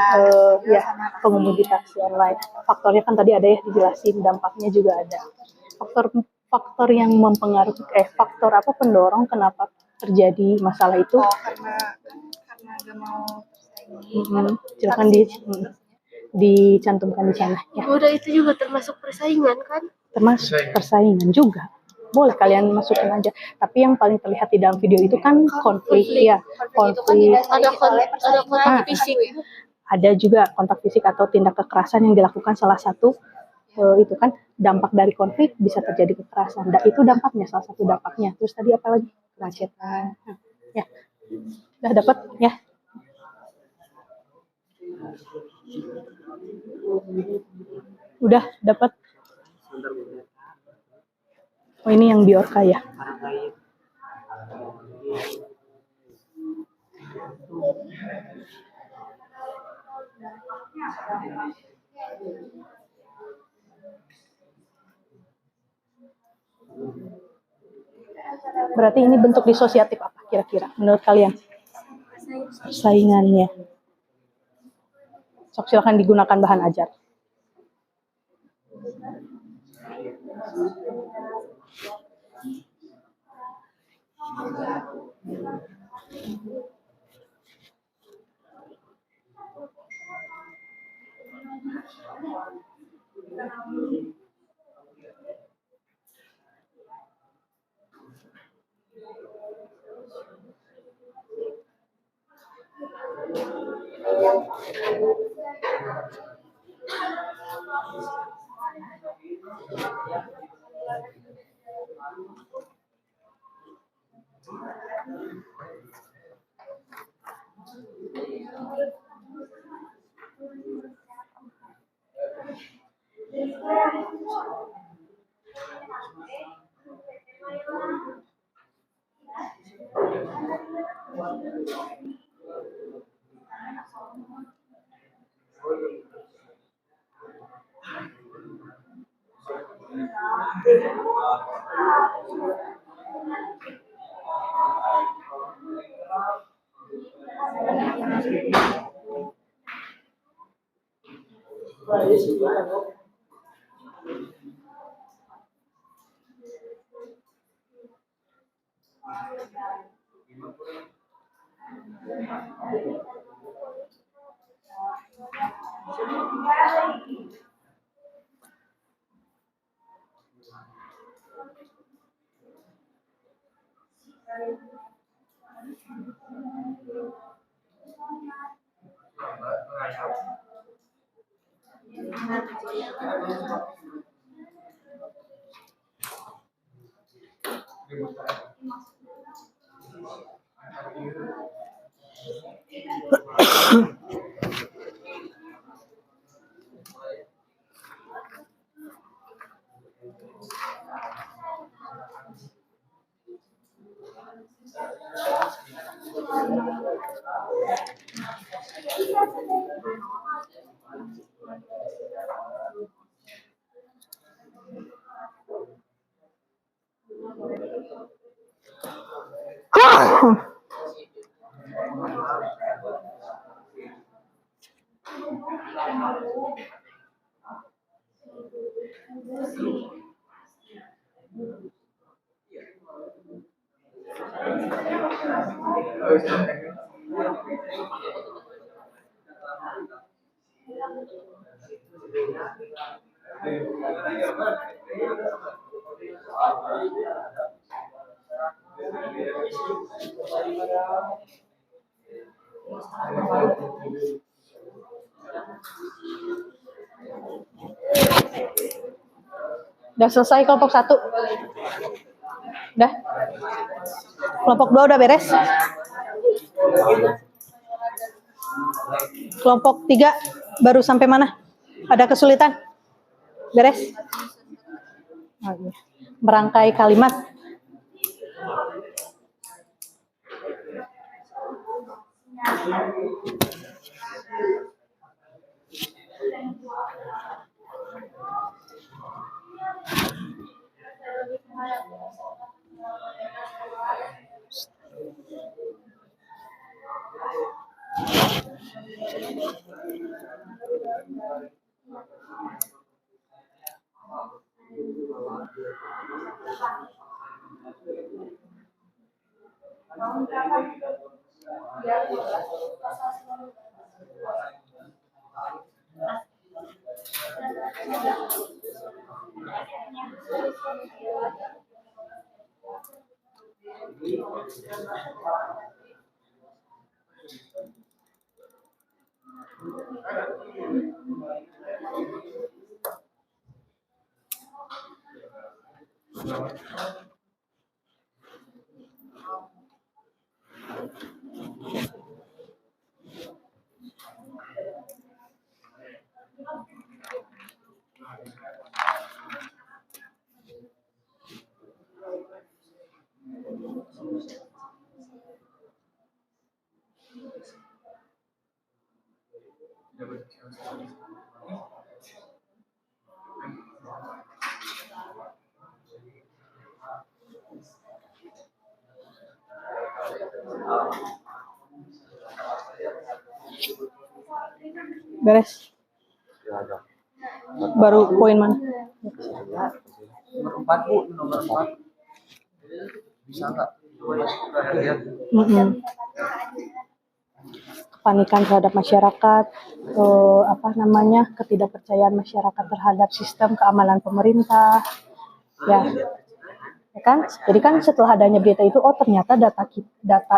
pengemudi taksi online. Faktornya kan tadi ada ya dijelasin, dampaknya juga ada. Faktor yang mempengaruhi faktor apa pendorong kenapa terjadi masalah itu? karena gak mau tersaingi. Silakan dicantumkan di sana ya. Udah, itu juga termasuk persaingan kan? Termasuk persaingan juga. Boleh kalian masukin aja. Tapi yang paling terlihat di dalam video itu kan konflik ya. Konflik. Ada kontak fisik. Ada juga kontak fisik atau tindak kekerasan yang dilakukan salah satu itu kan dampak dari konflik bisa terjadi kekerasan. Dan itu dampaknya, salah satu dampaknya. Terus tadi apa lagi? Kemacetan. Ya. Udah dapat ya. Udah dapat. Oh ini yang Biorka ya. Berarti ini bentuk disosiatif apa kira-kira menurut kalian? Persaingannya. Sok silakan digunakan bahan ajar. Udah selesai kelompok 1? Udah? Kelompok 2 udah beres? Kelompok 3 baru sampai mana? Ada kesulitan? Beres? Oh, iya. Merangkai kalimat. Beres? Baru poin mana? Nomor 4 Bu, nomor 4. Bisa nggak? Lihat. Kepanikan terhadap masyarakat, ketidakpercayaan masyarakat terhadap sistem keamanan pemerintah, ya kan? Jadi kan setelah adanya berita itu, oh ternyata data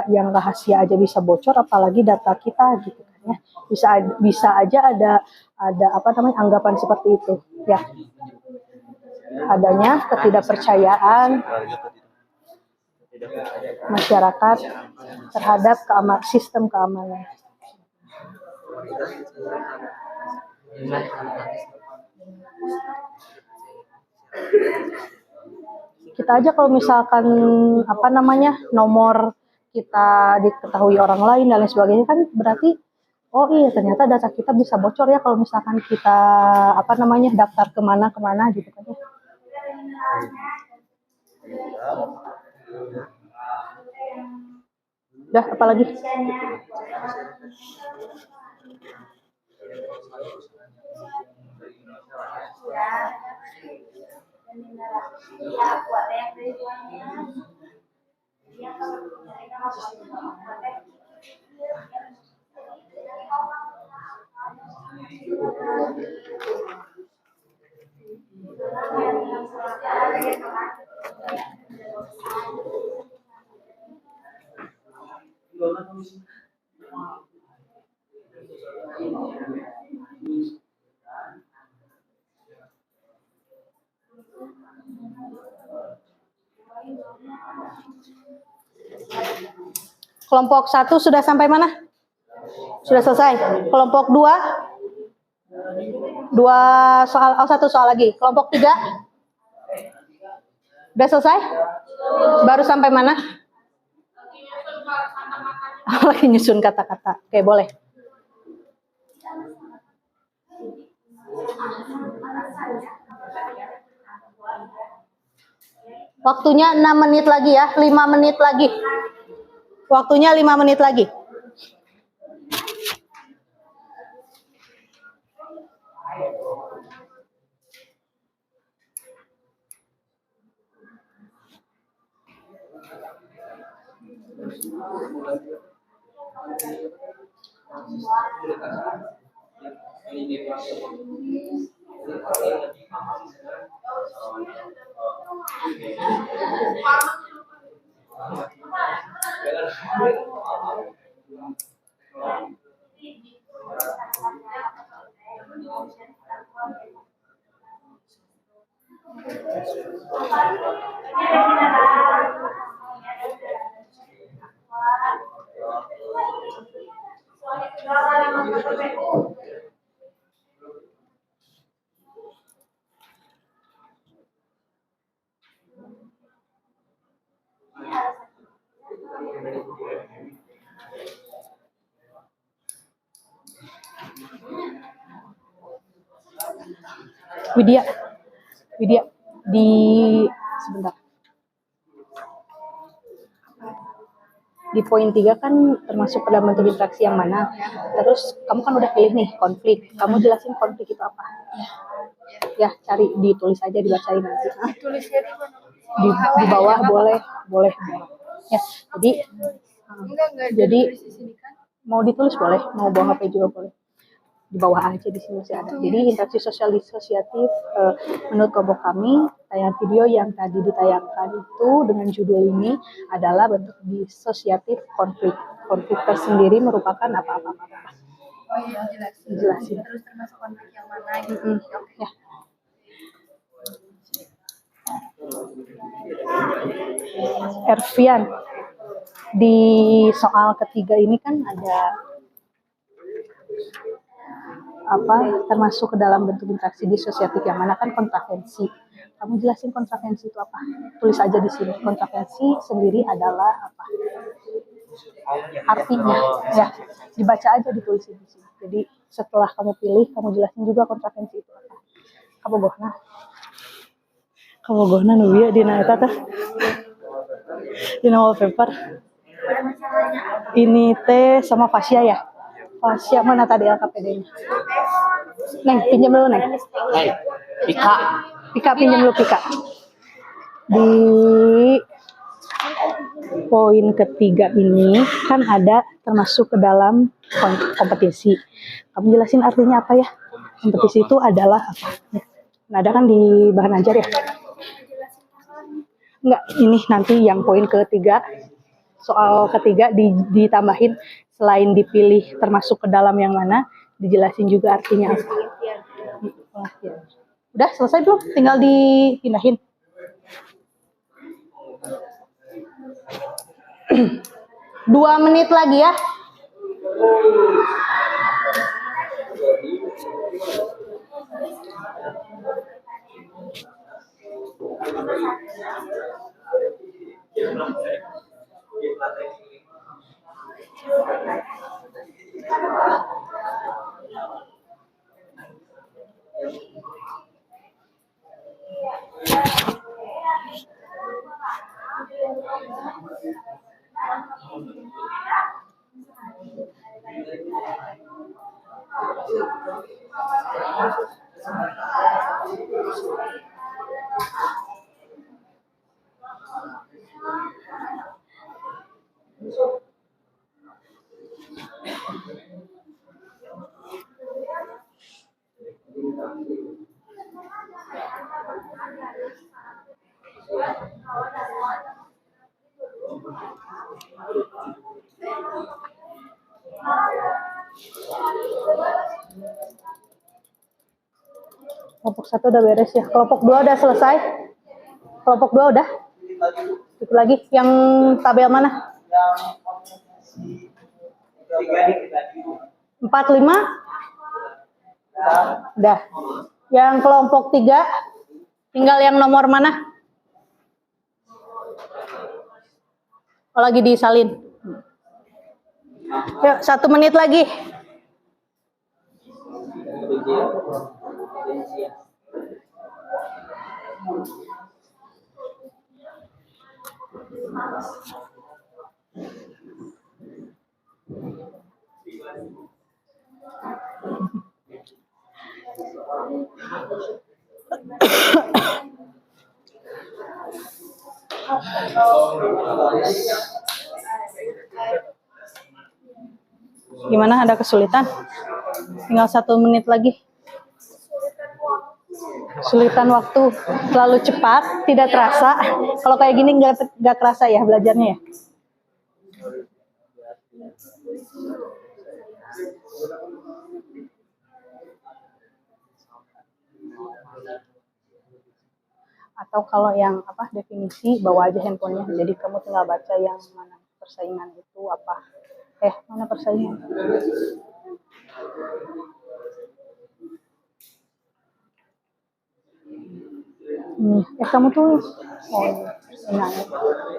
yang rahasia aja bisa bocor, apalagi data kita gitu kan ya. Bisa aja ada anggapan seperti itu, ya. Adanya ketidakpercayaan masyarakat terhadap sistem keamanan. Kita aja kalau misalkan nomor kita diketahui orang lain dan lain sebagainya, kan berarti oh iya ternyata data kita bisa bocor ya kalau misalkan kita daftar kemana gitu kan ya. Udah, apalagi? Kelompok 1 sudah sampai mana? Sudah selesai. Kelompok 2? 2 soal, 1 soal lagi. Kelompok 3? Udah selesai? Baru sampai mana? Lagi nyusun kata-kata. Oke, boleh. Waktunya 6 menit lagi ya, 5 menit lagi. Waktunya 5 menit lagi. Widya, sebentar. Di poin 3 kan termasuk pada bentuk interaksi yang mana. Terus kamu kan udah pilih nih konflik. Kamu jelasin konflik itu apa? Ya, cari ditulis aja, dibacain nanti. Tulisnya di mana? Di bawah boleh. Ya, jadi jadi ditulis di sini kan? mau ditulis boleh, mau bawa HP juga boleh. Di bawah aja di sini masih ada. Jadi interaksi sosial disosiatif menurut kelompok kami, tayangan video yang tadi ditayangkan itu dengan judul ini adalah bentuk disosiatif konflik. Konflik tersendiri merupakan apa-apa. Oh iya, jelasin. Jelasin. Terus termasuk konflik yang mana gitu. Oke. Ya. Ervian, di soal ketiga ini kan ada termasuk ke dalam bentuk interaksi disosiatif yang mana kan kontravensi. Kamu jelasin kontravensi itu apa? Tulis aja di sini. Kontravensi sendiri adalah apa? Artinya, ya dibaca aja, ditulis di sini. Jadi setelah kamu pilih, kamu jelasin juga kontravensi itu apa. Kamu gohna nuya di naeta teh. Di wallpaper. Ini teh sama Fasya ya. Fasya mana tadi LKPD-nya? Neng, pinjam dulu Neng. Pika pinjam dulu Pika. Di poin ketiga ini kan ada termasuk ke dalam kompetisi. Kamu jelasin artinya apa ya? Kompetisi itu adalah apa? Nah, ada kan di bahan ajar ya? Enggak, ini nanti yang poin ketiga, soal ketiga ditambahin selain dipilih termasuk ke dalam yang mana, dijelasin juga artinya apa. Udah selesai belum? Tinggal dipindahin. 2 menit lagi ya. Kelompok 1 udah beres ya. Kelompok 2 udah selesai. Kelompok 2 udah. Itu lagi yang tabel mana? 4, 5? Udah. Yang kelompok 3 tinggal yang nomor mana? Oh, lagi disalin. Yuk, 1 menit lagi. Gimana, ada kesulitan? Tinggal 1 menit lagi. Kesulitan waktu, terlalu cepat, tidak terasa. Kalau kayak gini nggak kerasa ya belajarnya ya. Atau kalau yang apa definisi, bawa aja handphonenya. Jadi kamu tinggal baca yang mana persaingan itu apa. Mana persaingan? Kamu tulis. Oh, nah,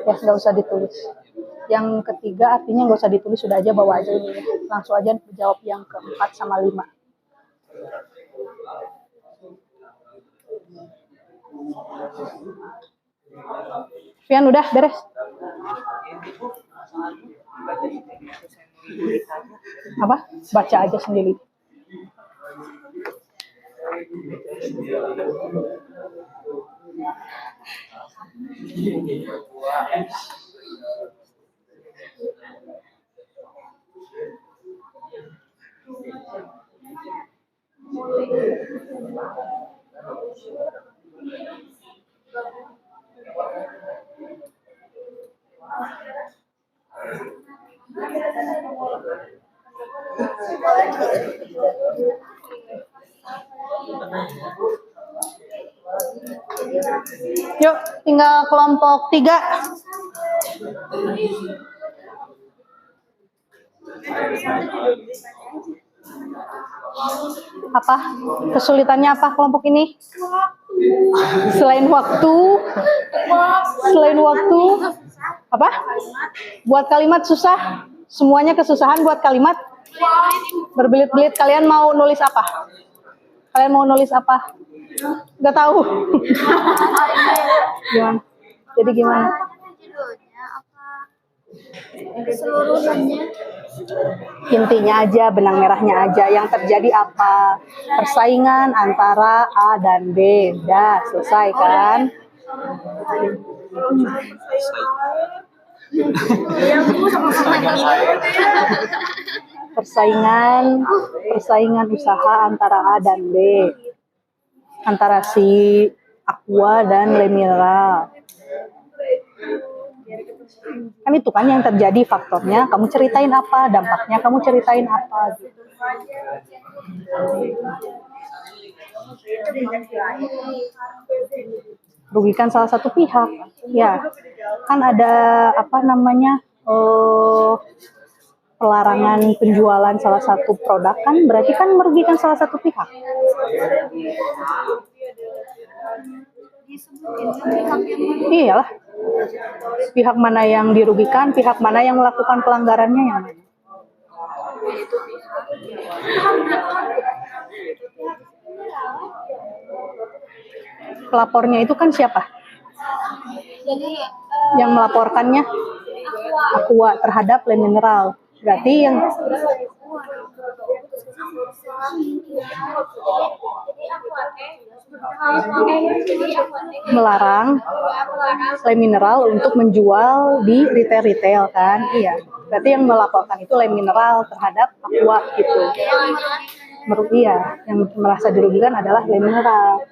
ya nggak usah ditulis. Yang ketiga artinya nggak usah ditulis, sudah aja bawa aja ini. Langsung aja jawab yang ke-4 sama 5. Fian udah beres? Apa? Baca aja sendiri. Yuk, tinggal kelompok 3. Apa? Kesulitannya apa kelompok ini? Selain waktu? Apa? Buat kalimat susah? Semuanya kesusahan buat kalimat? Berbelit-belit. Kalian mau nulis apa? Gak tahu. Gimana? Jadi gimana? Keseluruhannya. Intinya aja, benang merahnya aja. Yang terjadi apa? Persaingan antara A dan B. Udah, selesai kan? Persaingan usaha antara A dan B. Antara si Aqua dan Le Mineral. Kan itu kan yang terjadi faktornya, kamu ceritain apa, dampaknya kamu ceritain apa gitu. Rugikan salah satu pihak. Ya. Kan ada pelarangan penjualan salah satu produk, kan berarti kan merugikan salah satu pihak. Iyalah. Pihak mana yang dirugikan, pihak mana yang melakukan pelanggarannya yang mana? Pelapornya itu kan siapa? Yang melaporkannya Aqua terhadap Le Mineral. Berarti yang melarang Le Mineral untuk menjual di retail kan? Iya. Berarti yang melaporkan itu Le Mineral terhadap Aqua gitu. Iya, yang merasa dirugikan adalah Le Mineral.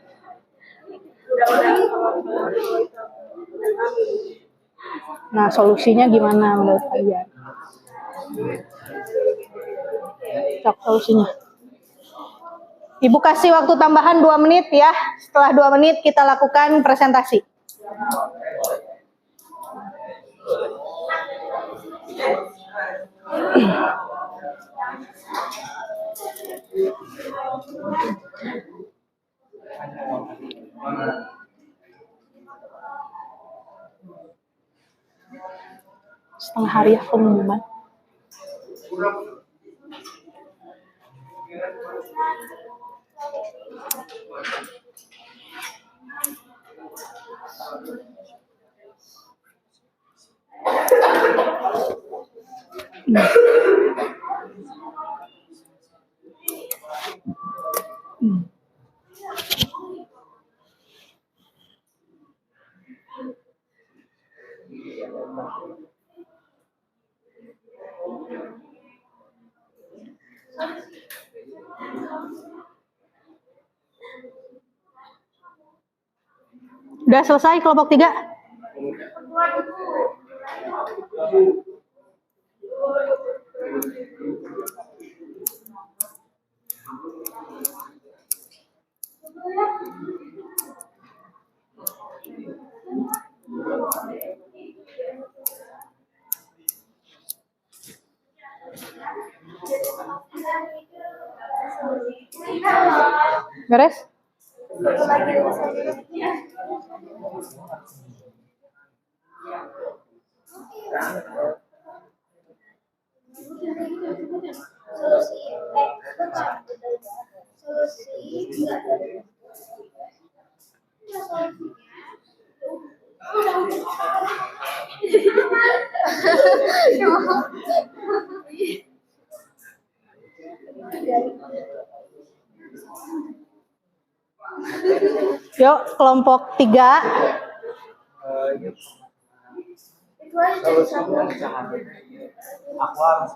Nah, solusinya gimana menurut kalian? Cok solusinya. Ibu kasih waktu tambahan 2 menit ya. Setelah 2 menit kita lakukan presentasi. Setengah hari ya pengumuman. Udah selesai kelompok 3? Beres? Yuk, kelompok 3. Aku harus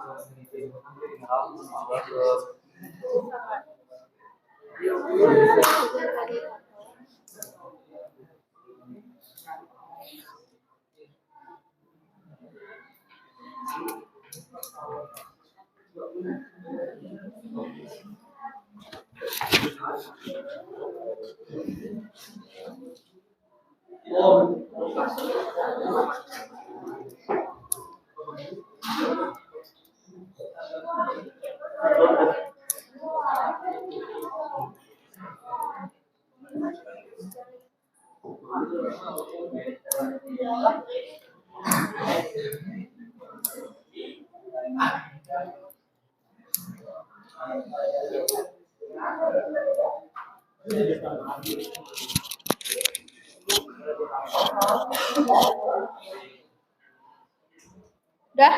Udah?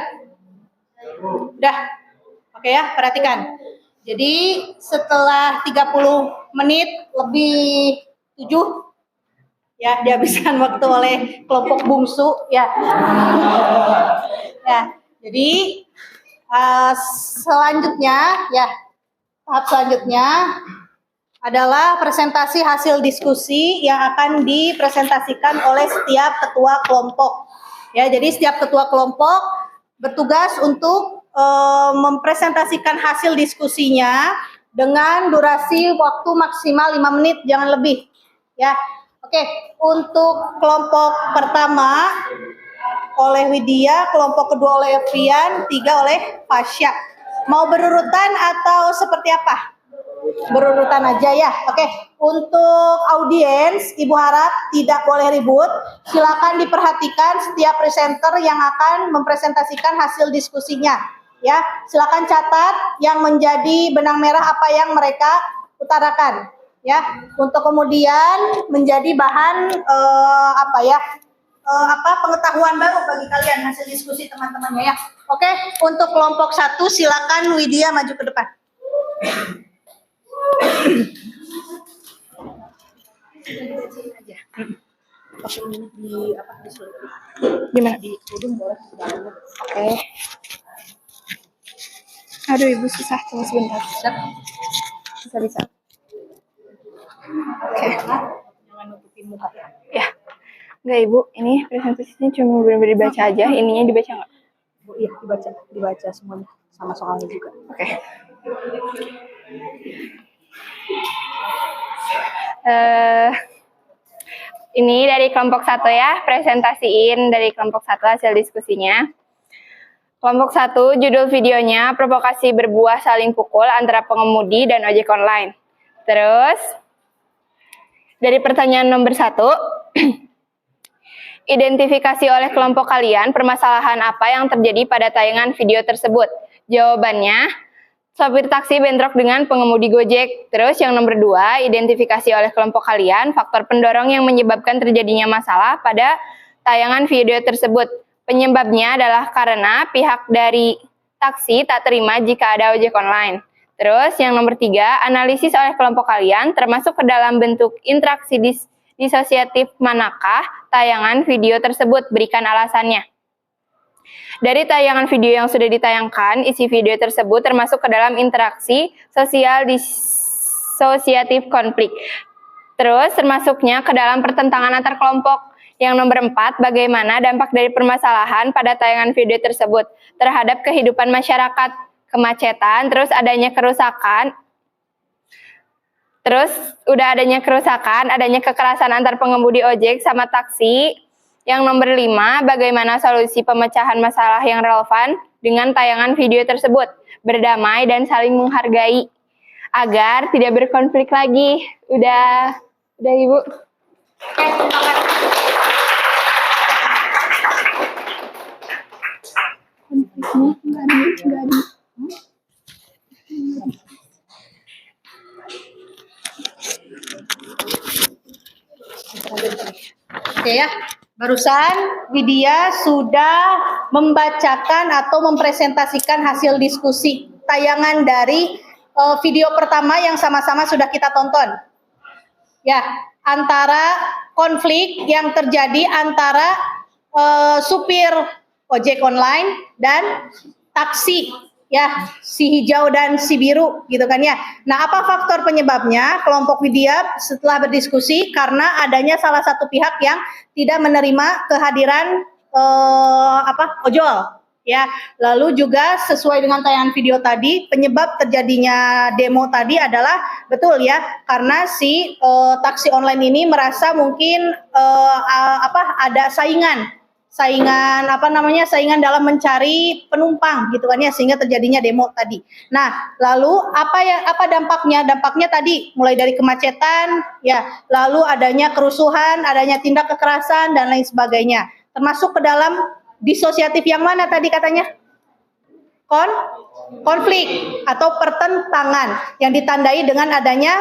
Udah. Oke ya, perhatikan. Jadi setelah 30 menit lebih 7 ya dihabiskan waktu oleh kelompok bungsu ya. Ya, jadi selanjutnya ya, tahap selanjutnya adalah presentasi hasil diskusi yang akan dipresentasikan oleh setiap ketua kelompok. Ya, jadi setiap ketua kelompok bertugas untuk mempresentasikan hasil diskusinya dengan durasi waktu maksimal 5 menit, jangan lebih. Ya, oke. Untuk kelompok pertama oleh Widya, kelompok kedua oleh Evian, 3 oleh Fasya. Mau berurutan atau seperti apa? Berurutan aja ya. Oke, untuk audiens, Ibu harap tidak boleh ribut. Silakan diperhatikan setiap presenter yang akan mempresentasikan hasil diskusinya. Ya, silakan catat yang menjadi benang merah apa yang mereka utarakan. Ya, untuk kemudian menjadi bahan pengetahuan baru bagi kalian hasil diskusi teman-temannya ya. Oke, untuk kelompok 1 silakan Widya maju ke depan. Gimana? Oke. Aduh Ibu susah, cuma sebentar. Bisa. Oke. Jangan nutupin muka ya. Ya. Enggak Ibu, ini presentasinya cuma benar-benar dibaca aja, ininya dibaca nggak? Bu, iya dibaca semuanya, sama soalnya juga. Oke. Ini dari kelompok 1 ya, presentasiin dari kelompok 1 hasil diskusinya. Kelompok 1, judul videonya provokasi berbuah saling pukul antara pengemudi dan ojek online. Terus, dari pertanyaan nomor 1, identifikasi oleh kelompok kalian permasalahan apa yang terjadi pada tayangan video tersebut. Jawabannya, sopir taksi bentrok dengan pengemudi Gojek. Terus yang nomor 2, identifikasi oleh kelompok kalian faktor pendorong yang menyebabkan terjadinya masalah pada tayangan video tersebut. Penyebabnya adalah karena pihak dari taksi tak terima jika ada ojek online. Terus yang nomor 3, analisis oleh kelompok kalian termasuk ke dalam bentuk interaksi disosiatif manakah tayangan video tersebut, berikan alasannya. Dari tayangan video yang sudah ditayangkan, isi video tersebut termasuk ke dalam interaksi sosial disosiatif konflik. Terus termasuknya ke dalam pertentangan antar kelompok. Yang nomor 4, bagaimana dampak dari permasalahan pada tayangan video tersebut terhadap kehidupan masyarakat, kemacetan, terus adanya kerusakan, adanya kekerasan antar pengemudi ojek sama taksi. Yang nomor 5, bagaimana solusi pemecahan masalah yang relevan dengan tayangan video tersebut, berdamai dan saling menghargai, agar tidak berkonflik lagi. Udah Ibu. Oke, terima kasih. Oke ya, barusan Widya sudah membacakan atau mempresentasikan hasil diskusi tayangan dari video pertama yang sama-sama sudah kita tonton. Ya, antara konflik yang terjadi antara supir ojek online dan taksi, ya, si hijau dan si biru gitu kan ya. Nah, apa faktor penyebabnya? Kelompok Widya setelah berdiskusi karena adanya salah satu pihak yang tidak menerima kehadiran ojol, ya. Lalu juga sesuai dengan tayangan video tadi, penyebab terjadinya demo tadi adalah betul ya, karena si taksi online ini merasa mungkin ada saingan dalam mencari penumpang gitu kan ya, sehingga terjadinya demo tadi. Nah, lalu apa dampaknya? Dampaknya tadi mulai dari kemacetan ya, lalu adanya kerusuhan, adanya tindak kekerasan dan lain sebagainya. Termasuk ke dalam disosiatif yang mana tadi katanya? Konflik atau pertentangan yang ditandai dengan adanya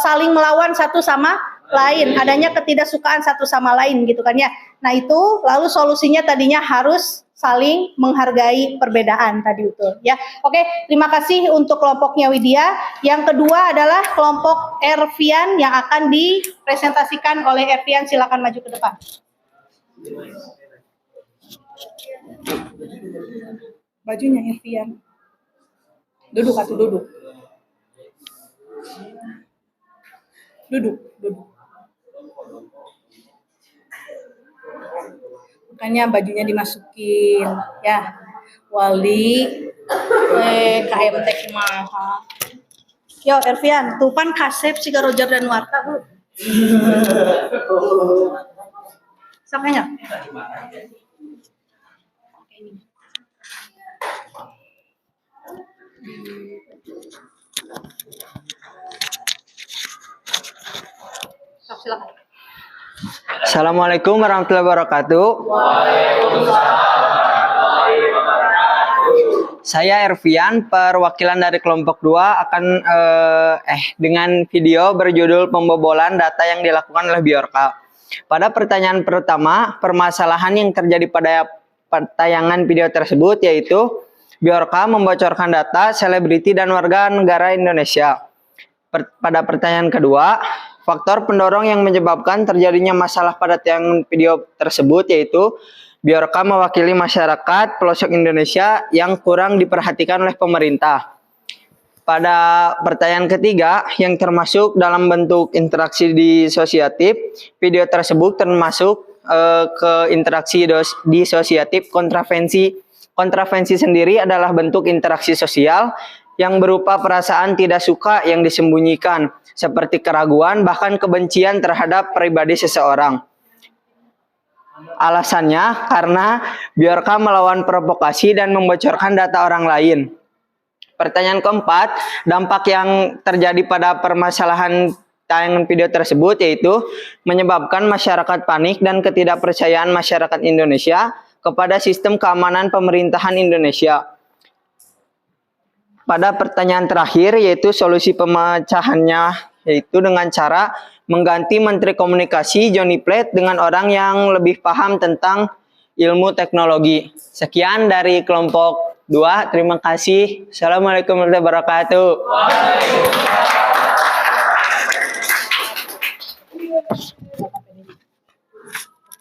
saling melawan satu sama lain, adanya ketidaksukaan satu sama lain gitu kan ya. Nah, itu lalu solusinya tadinya harus saling menghargai perbedaan tadi betul ya. Oke, terima kasih untuk kelompoknya Widya. Yang kedua adalah kelompok Ervian yang akan dipresentasikan oleh Ervian. Silakan maju ke depan. Bajunya Ervian. Duduk. Makanya bajunya dimasukin ya. Wali KMT kumaha. Yo Ervian, tupan kasep si Roger dan Warta, Bu. Sakanya. Silakan. Assalamualaikum warahmatullahi wabarakatuh. Saya Ervian, perwakilan dari kelompok 2 akan dengan video berjudul pembobolan data yang dilakukan oleh Bjorka. Pada pertanyaan pertama, permasalahan yang terjadi pada tayangan video tersebut yaitu Bjorka membocorkan data selebriti dan warga negara Indonesia. Pada pertanyaan kedua, faktor pendorong yang menyebabkan terjadinya masalah pada tayangan video tersebut yaitu Bjorka mewakili masyarakat pelosok Indonesia yang kurang diperhatikan oleh pemerintah. Pada pertanyaan ketiga yang termasuk dalam bentuk interaksi disosiatif, video tersebut termasuk ke interaksi disosiatif kontravensi. Kontravensi sendiri adalah bentuk interaksi sosial yang berupa perasaan tidak suka yang disembunyikan, seperti keraguan bahkan kebencian terhadap pribadi seseorang. Alasannya karena Bjorka melawan provokasi dan membocorkan data orang lain. Pertanyaan keempat, dampak yang terjadi pada permasalahan tayangan video tersebut yaitu menyebabkan masyarakat panik dan ketidakpercayaan masyarakat Indonesia kepada sistem keamanan pemerintahan Indonesia. Pada pertanyaan terakhir yaitu solusi pemecahannya yaitu dengan cara mengganti Menteri Komunikasi Johnny Plate dengan orang yang lebih paham tentang ilmu teknologi. Sekian dari kelompok 2. Terima kasih. Assalamualaikum warahmatullahi wabarakatuh.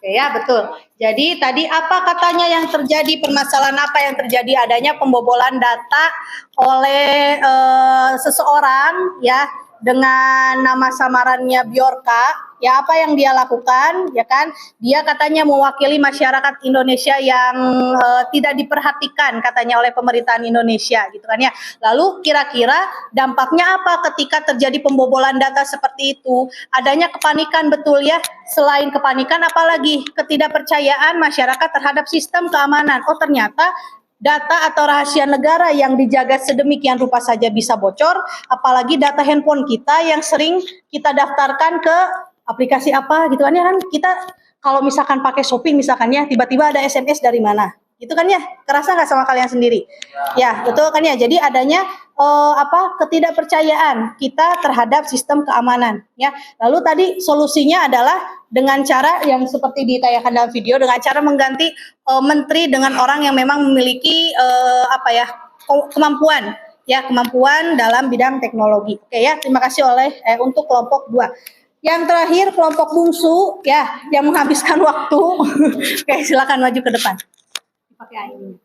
Oke ya, betul. Jadi tadi apa katanya yang terjadi, permasalahan apa yang terjadi, adanya pembobolan data oleh seseorang ya dengan nama samarannya Bjorka. Ya, apa yang dia lakukan ya kan? Dia katanya mewakili masyarakat Indonesia yang tidak diperhatikan katanya oleh pemerintahan Indonesia gitu kan ya. Lalu kira-kira dampaknya apa ketika terjadi pembobolan data seperti itu? Adanya kepanikan, betul ya. Selain kepanikan, apalagi ketidakpercayaan masyarakat terhadap sistem keamanan. Oh, ternyata data atau rahasia negara yang dijaga sedemikian rupa saja bisa bocor, apalagi data handphone kita yang sering kita daftarkan ke aplikasi apa gitu kan ya, kan kita kalau misalkan pakai shopping misalkan ya, tiba-tiba ada SMS dari mana gitu kan ya, kerasa nggak sama kalian sendiri ya, betul kan ya. Jadi adanya ketidakpercayaan kita terhadap sistem keamanan ya. Lalu tadi solusinya adalah dengan cara yang seperti ditayangkan dalam video, dengan cara mengganti menteri dengan orang yang memang memiliki kemampuan dalam bidang teknologi. Oke ya, terima kasih untuk kelompok 2. Yang terakhir kelompok bungsu ya, yang menghabiskan waktu. Oke, silakan maju ke depan. Pakai air ini.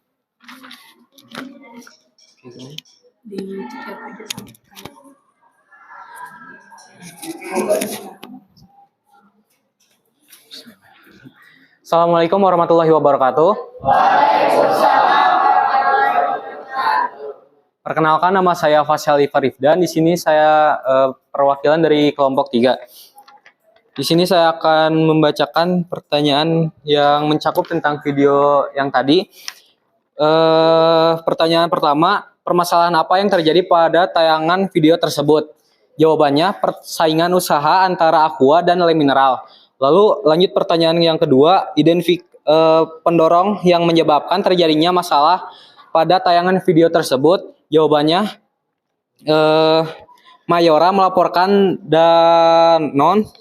Assalamualaikum warahmatullahi wabarakatuh. Perkenalkan, nama saya Fasyal Ifarifdan. Di sini saya perwakilan dari kelompok 3. Di sini saya akan membacakan pertanyaan yang mencakup tentang video yang tadi. Pertanyaan pertama, permasalahan apa yang terjadi pada tayangan video tersebut? Jawabannya, persaingan usaha antara Aqua dan Le Mineral. Lalu lanjut pertanyaan yang kedua, pendorong yang menyebabkan terjadinya masalah pada tayangan video tersebut. Jawabannya, Mayora melaporkan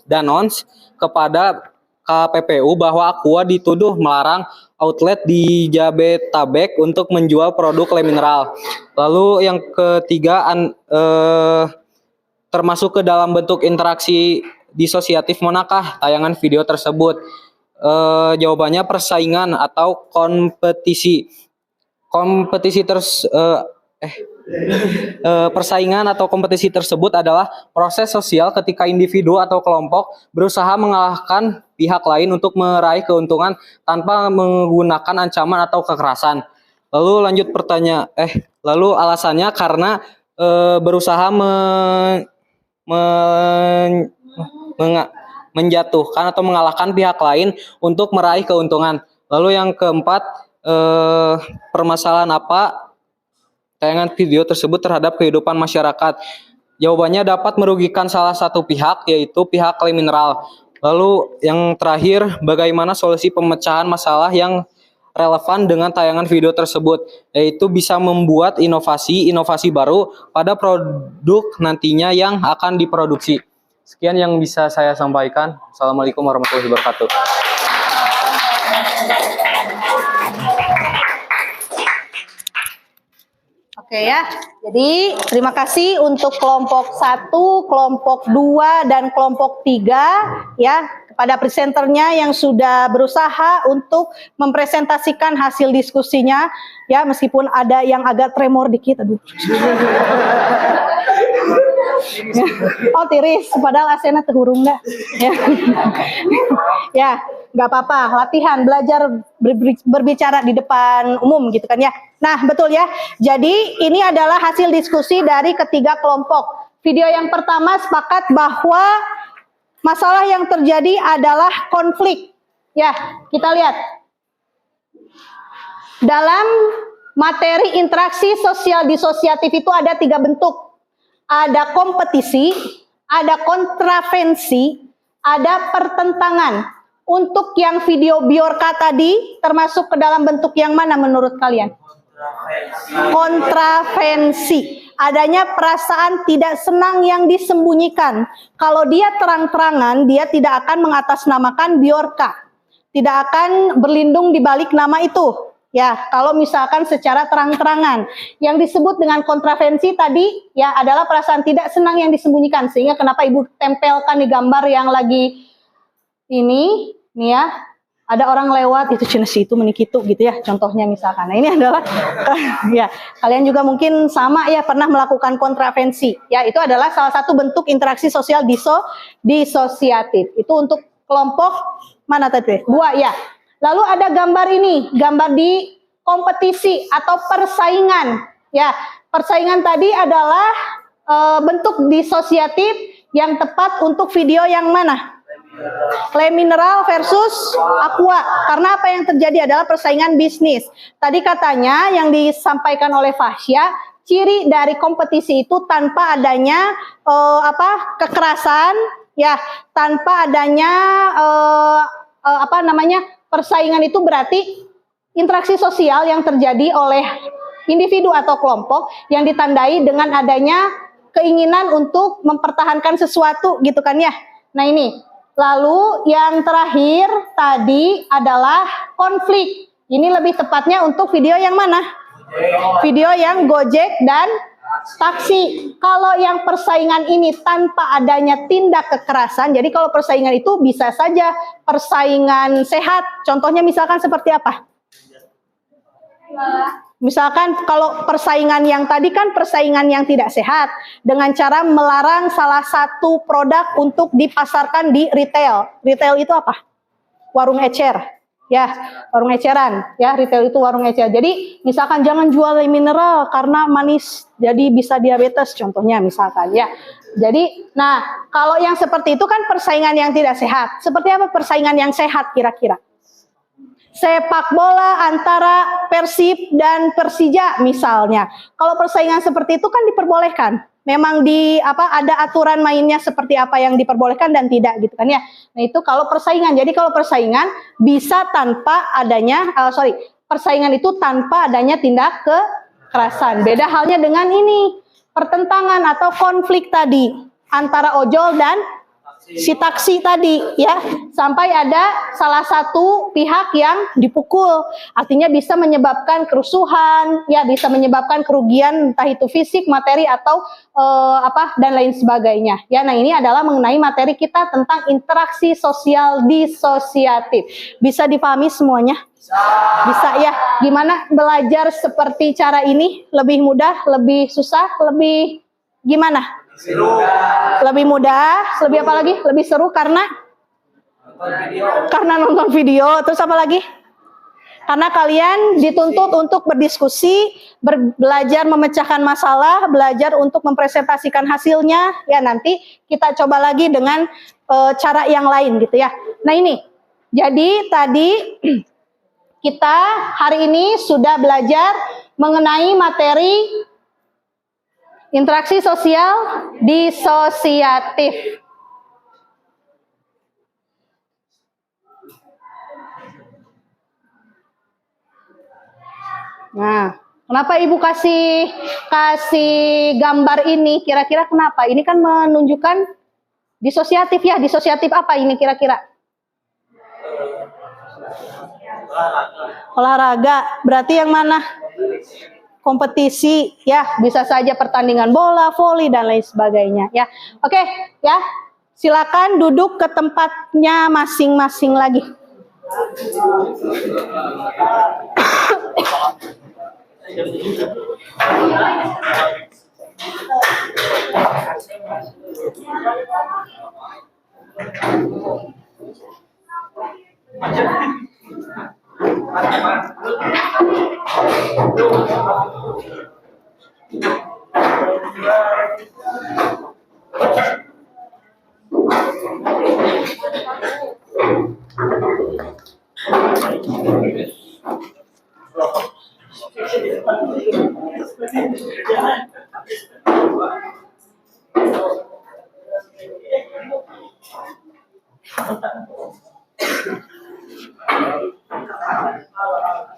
Danons kepada KPPU bahwa Aqua dituduh melarang outlet di Jabodetabek untuk menjual produk Le Mineral. Lalu yang ketiga, termasuk ke dalam bentuk interaksi disosiatif manakah tayangan video tersebut? Jawabannya, persaingan atau kompetisi. Persaingan atau kompetisi tersebut adalah proses sosial ketika individu atau kelompok berusaha mengalahkan pihak lain untuk meraih keuntungan tanpa menggunakan ancaman atau kekerasan. Lalu lanjut lalu alasannya karena berusaha menjatuhkan atau mengalahkan pihak lain untuk meraih keuntungan. Lalu yang keempat, permasalahan apa tayangan video tersebut terhadap kehidupan masyarakat? Jawabannya, dapat merugikan salah satu pihak, yaitu pihak Le Mineral. Lalu yang terakhir, bagaimana solusi pemecahan masalah yang relevan dengan tayangan video tersebut? Yaitu bisa membuat inovasi baru pada produk nantinya yang akan diproduksi. Sekian yang bisa saya sampaikan. Assalamualaikum warahmatullahi wabarakatuh. Oke ya, jadi terima kasih untuk kelompok 1, kelompok 2, dan kelompok 3 ya, kepada presenternya yang sudah berusaha untuk mempresentasikan hasil diskusinya ya, meskipun ada yang agak tremor dikit, aduh. Oh, tiris, padahal asena terhurung dah. Ya. Ya, nggak apa-apa, latihan, belajar berbicara di depan umum gitu kan ya. Nah, betul ya. Jadi ini adalah hasil diskusi dari ketiga kelompok. Video yang pertama sepakat bahwa masalah yang terjadi adalah konflik. Ya, kita lihat. Dalam materi interaksi sosial disosiatif itu ada 3 bentuk. Ada kompetisi, ada kontravensi, ada pertentangan. Untuk yang video Bjorka tadi termasuk ke dalam bentuk yang mana menurut kalian? Kontravensi. Adanya perasaan tidak senang yang disembunyikan. Kalau dia terang-terangan, dia tidak akan mengatasnamakan Bjorka. Tidak akan berlindung di balik nama itu. Ya, kalau misalkan secara terang-terangan. Yang disebut dengan kontravensi tadi ya adalah perasaan tidak senang yang disembunyikan. Sehingga kenapa Ibu tempelkan di gambar yang lagi ini nih ya, ada orang lewat itu cina si itu menikitu gitu ya, contohnya misalkan. Nah, ini adalah ya, kalian juga mungkin sama ya pernah melakukan kontravensi. Ya, itu adalah salah satu bentuk interaksi sosial disosiatif. Itu untuk kelompok mana tadi? 2 ya. Lalu ada gambar ini, gambar di kompetisi atau persaingan. Ya, persaingan tadi adalah bentuk disosiatif yang tepat untuk video yang mana? Le Mineral versus Aqua. Karena apa yang terjadi adalah persaingan bisnis. Tadi katanya yang disampaikan oleh Fasya, ciri dari kompetisi itu tanpa adanya kekerasan, ya, tanpa adanya persaingan itu berarti interaksi sosial yang terjadi oleh individu atau kelompok yang ditandai dengan adanya keinginan untuk mempertahankan sesuatu gitu kan ya. Nah ini. Lalu yang terakhir tadi adalah konflik. Ini lebih tepatnya untuk video yang mana? Video yang Gojek dan taksi. Kalau yang persaingan ini tanpa adanya tindak kekerasan, jadi kalau persaingan itu bisa saja persaingan sehat. Contohnya misalkan seperti apa? Misalkan kalau persaingan yang tadi kan persaingan yang tidak sehat dengan cara melarang salah satu produk untuk dipasarkan di retail. Retail itu apa? Warung ecer. Ya, warung eceran. Ya, retail itu warung ecer. Jadi misalkan jangan jual mineral karena manis jadi bisa diabetes contohnya misalkan ya. Jadi, nah kalau yang seperti itu kan persaingan yang tidak sehat. Seperti apa persaingan yang sehat kira-kira? Sepak bola antara Persib dan Persija misalnya. Kalau persaingan seperti itu kan diperbolehkan. Memang ada aturan mainnya seperti apa yang diperbolehkan dan tidak gitu kan ya. Nah itu kalau persaingan. Jadi kalau persaingan bisa tanpa adanya persaingan itu tanpa adanya tindak kekerasan. Beda halnya dengan ini, pertentangan atau konflik tadi antara ojol dan si taksi tadi ya, sampai ada salah satu pihak yang dipukul, artinya bisa menyebabkan kerusuhan ya, bisa menyebabkan kerugian entah itu fisik, materi atau dan lain sebagainya ya. Nah ini adalah mengenai materi kita tentang interaksi sosial disosiatif. Bisa dipahami semuanya? Bisa ya. Gimana belajar seperti cara ini? Lebih mudah, lebih susah, lebih gimana? Lebih mudah, lebih apa lagi? Lebih seru karena nonton video. Terus apa lagi? Karena kalian dituntut untuk berdiskusi, belajar memecahkan masalah, belajar untuk mempresentasikan hasilnya. Ya nanti kita coba lagi dengan cara yang lain gitu ya. Nah ini, jadi tadi kita hari ini sudah belajar mengenai materi interaksi sosial disosiatif. Nah, kenapa Ibu kasih gambar ini? Kira-kira kenapa? Ini kan menunjukkan disosiatif ya. Disosiatif apa ini kira-kira? Olahraga. Berarti yang mana? Kompetisi ya, bisa saja pertandingan bola, voli dan lain sebagainya ya. Oke ya, silakan duduk ke tempatnya masing-masing lagi.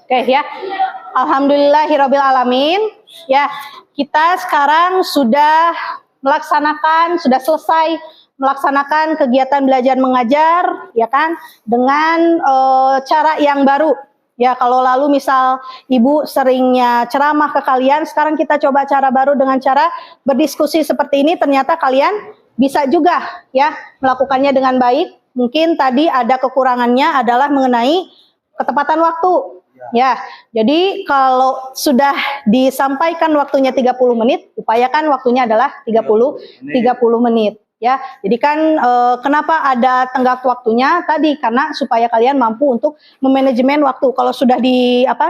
Oke ya, alhamdulillahirabbil alamin. Ya, kita sekarang sudah sudah selesai melaksanakan kegiatan belajar mengajar, ya kan, dengan cara yang baru. Ya, kalau lalu misal Ibu seringnya ceramah ke kalian, sekarang kita coba cara baru dengan cara berdiskusi seperti ini. Ternyata kalian bisa juga ya melakukannya dengan baik. mungkin tadi ada kekurangannya adalah mengenai ketepatan waktu. Ya, jadi kalau sudah disampaikan waktunya 30 menit, upayakan waktunya adalah 30 menit. Ya, jadi kan kenapa ada tenggat waktunya tadi karena supaya kalian mampu untuk memanajemen waktu. Kalau sudah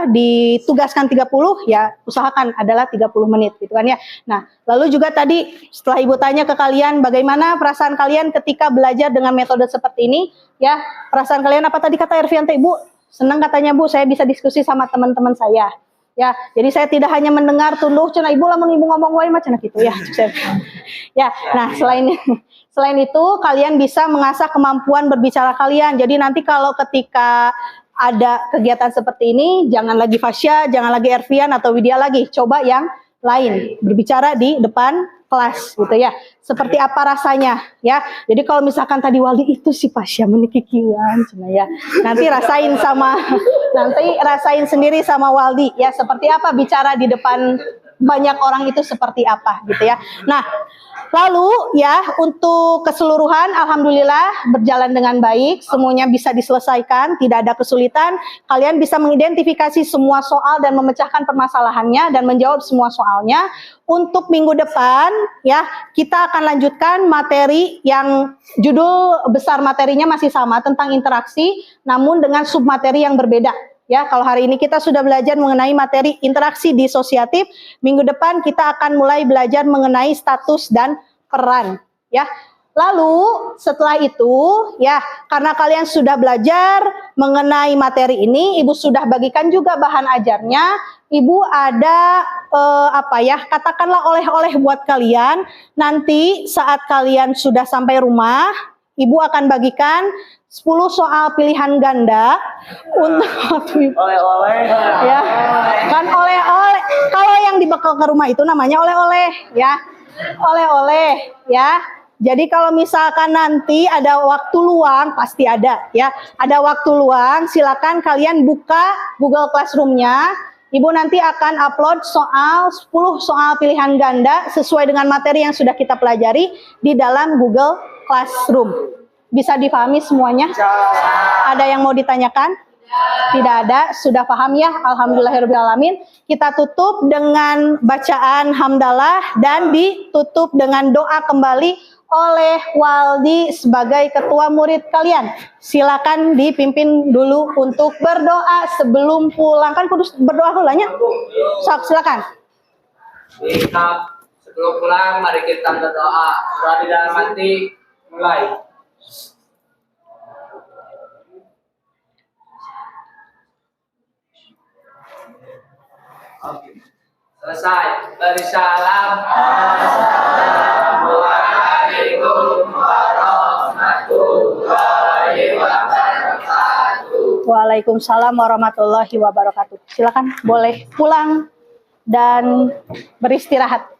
ditugaskan 30 ya usahakan adalah 30 menit gitu kan ya. Nah, lalu juga tadi setelah Ibu tanya ke kalian bagaimana perasaan kalian ketika belajar dengan metode seperti ini ya. Perasaan kalian apa tadi kata Ervianti Ibu? Senang katanya Bu, saya bisa diskusi sama teman-teman saya. Ya, jadi saya tidak hanya mendengar tunduh cenah Ibu lamun Ibu ngomong wae macam gitu ya. Ya, nah selain itu kalian bisa mengasah kemampuan berbicara kalian. Jadi nanti kalau ketika ada kegiatan seperti ini, jangan lagi Fasya, jangan lagi Ervian atau Widya lagi, coba yang lain berbicara di depan kelas gitu ya. Seperti apa rasanya ya. Jadi kalau misalkan tadi Waldi itu si Fasya menikikian ya. Nanti rasain sendiri sama Waldi ya seperti apa bicara di depan banyak orang itu seperti apa gitu ya. Nah, lalu ya untuk keseluruhan alhamdulillah berjalan dengan baik, semuanya bisa diselesaikan, tidak ada kesulitan. Kalian bisa mengidentifikasi semua soal dan memecahkan permasalahannya dan menjawab semua soalnya. Untuk minggu depan ya, kita akan lanjutkan materi yang judul besar materinya masih sama tentang interaksi namun dengan submateri yang berbeda. Ya, kalau hari ini kita sudah belajar mengenai materi interaksi disosiatif, minggu depan kita akan mulai belajar mengenai status dan peran, ya. Lalu setelah itu, ya, karena kalian sudah belajar mengenai materi ini, Ibu sudah bagikan juga bahan ajarnya. Ibu ada katakanlah oleh-oleh buat kalian. Nanti saat kalian sudah sampai rumah, Ibu akan bagikan 10 soal pilihan ganda untuk oleh-oleh ya. Kan oleh-oleh. Kalau yang dibekal ke rumah itu namanya oleh-oleh ya. Oleh-oleh ya. Jadi kalau misalkan nanti ada waktu luang, pasti ada ya. Ada waktu luang, silakan kalian buka Google Classroom-nya. Ibu nanti akan upload 10 soal pilihan ganda sesuai dengan materi yang sudah kita pelajari di dalam Google Classroom. Bisa dipahami semuanya? Ada yang mau ditanyakan? Tidak ada, sudah paham ya? Alhamdulillahirrahmanirrahim. Kita tutup dengan bacaan hamdalah dan ditutup dengan doa kembali oleh Waldi sebagai ketua murid kalian. Silakan dipimpin dulu untuk berdoa sebelum pulang. Kan kudus berdoa hulanya? Silakan. Sebelum pulang, mari kita berdoa. Doa di dalam hati, mulai. Selesai. Beri salam. Assalamualaikum warahmatullahi wabarakatuh. Waalaikumsalam warahmatullahi wabarakatuh. Silakan boleh pulang dan beristirahat.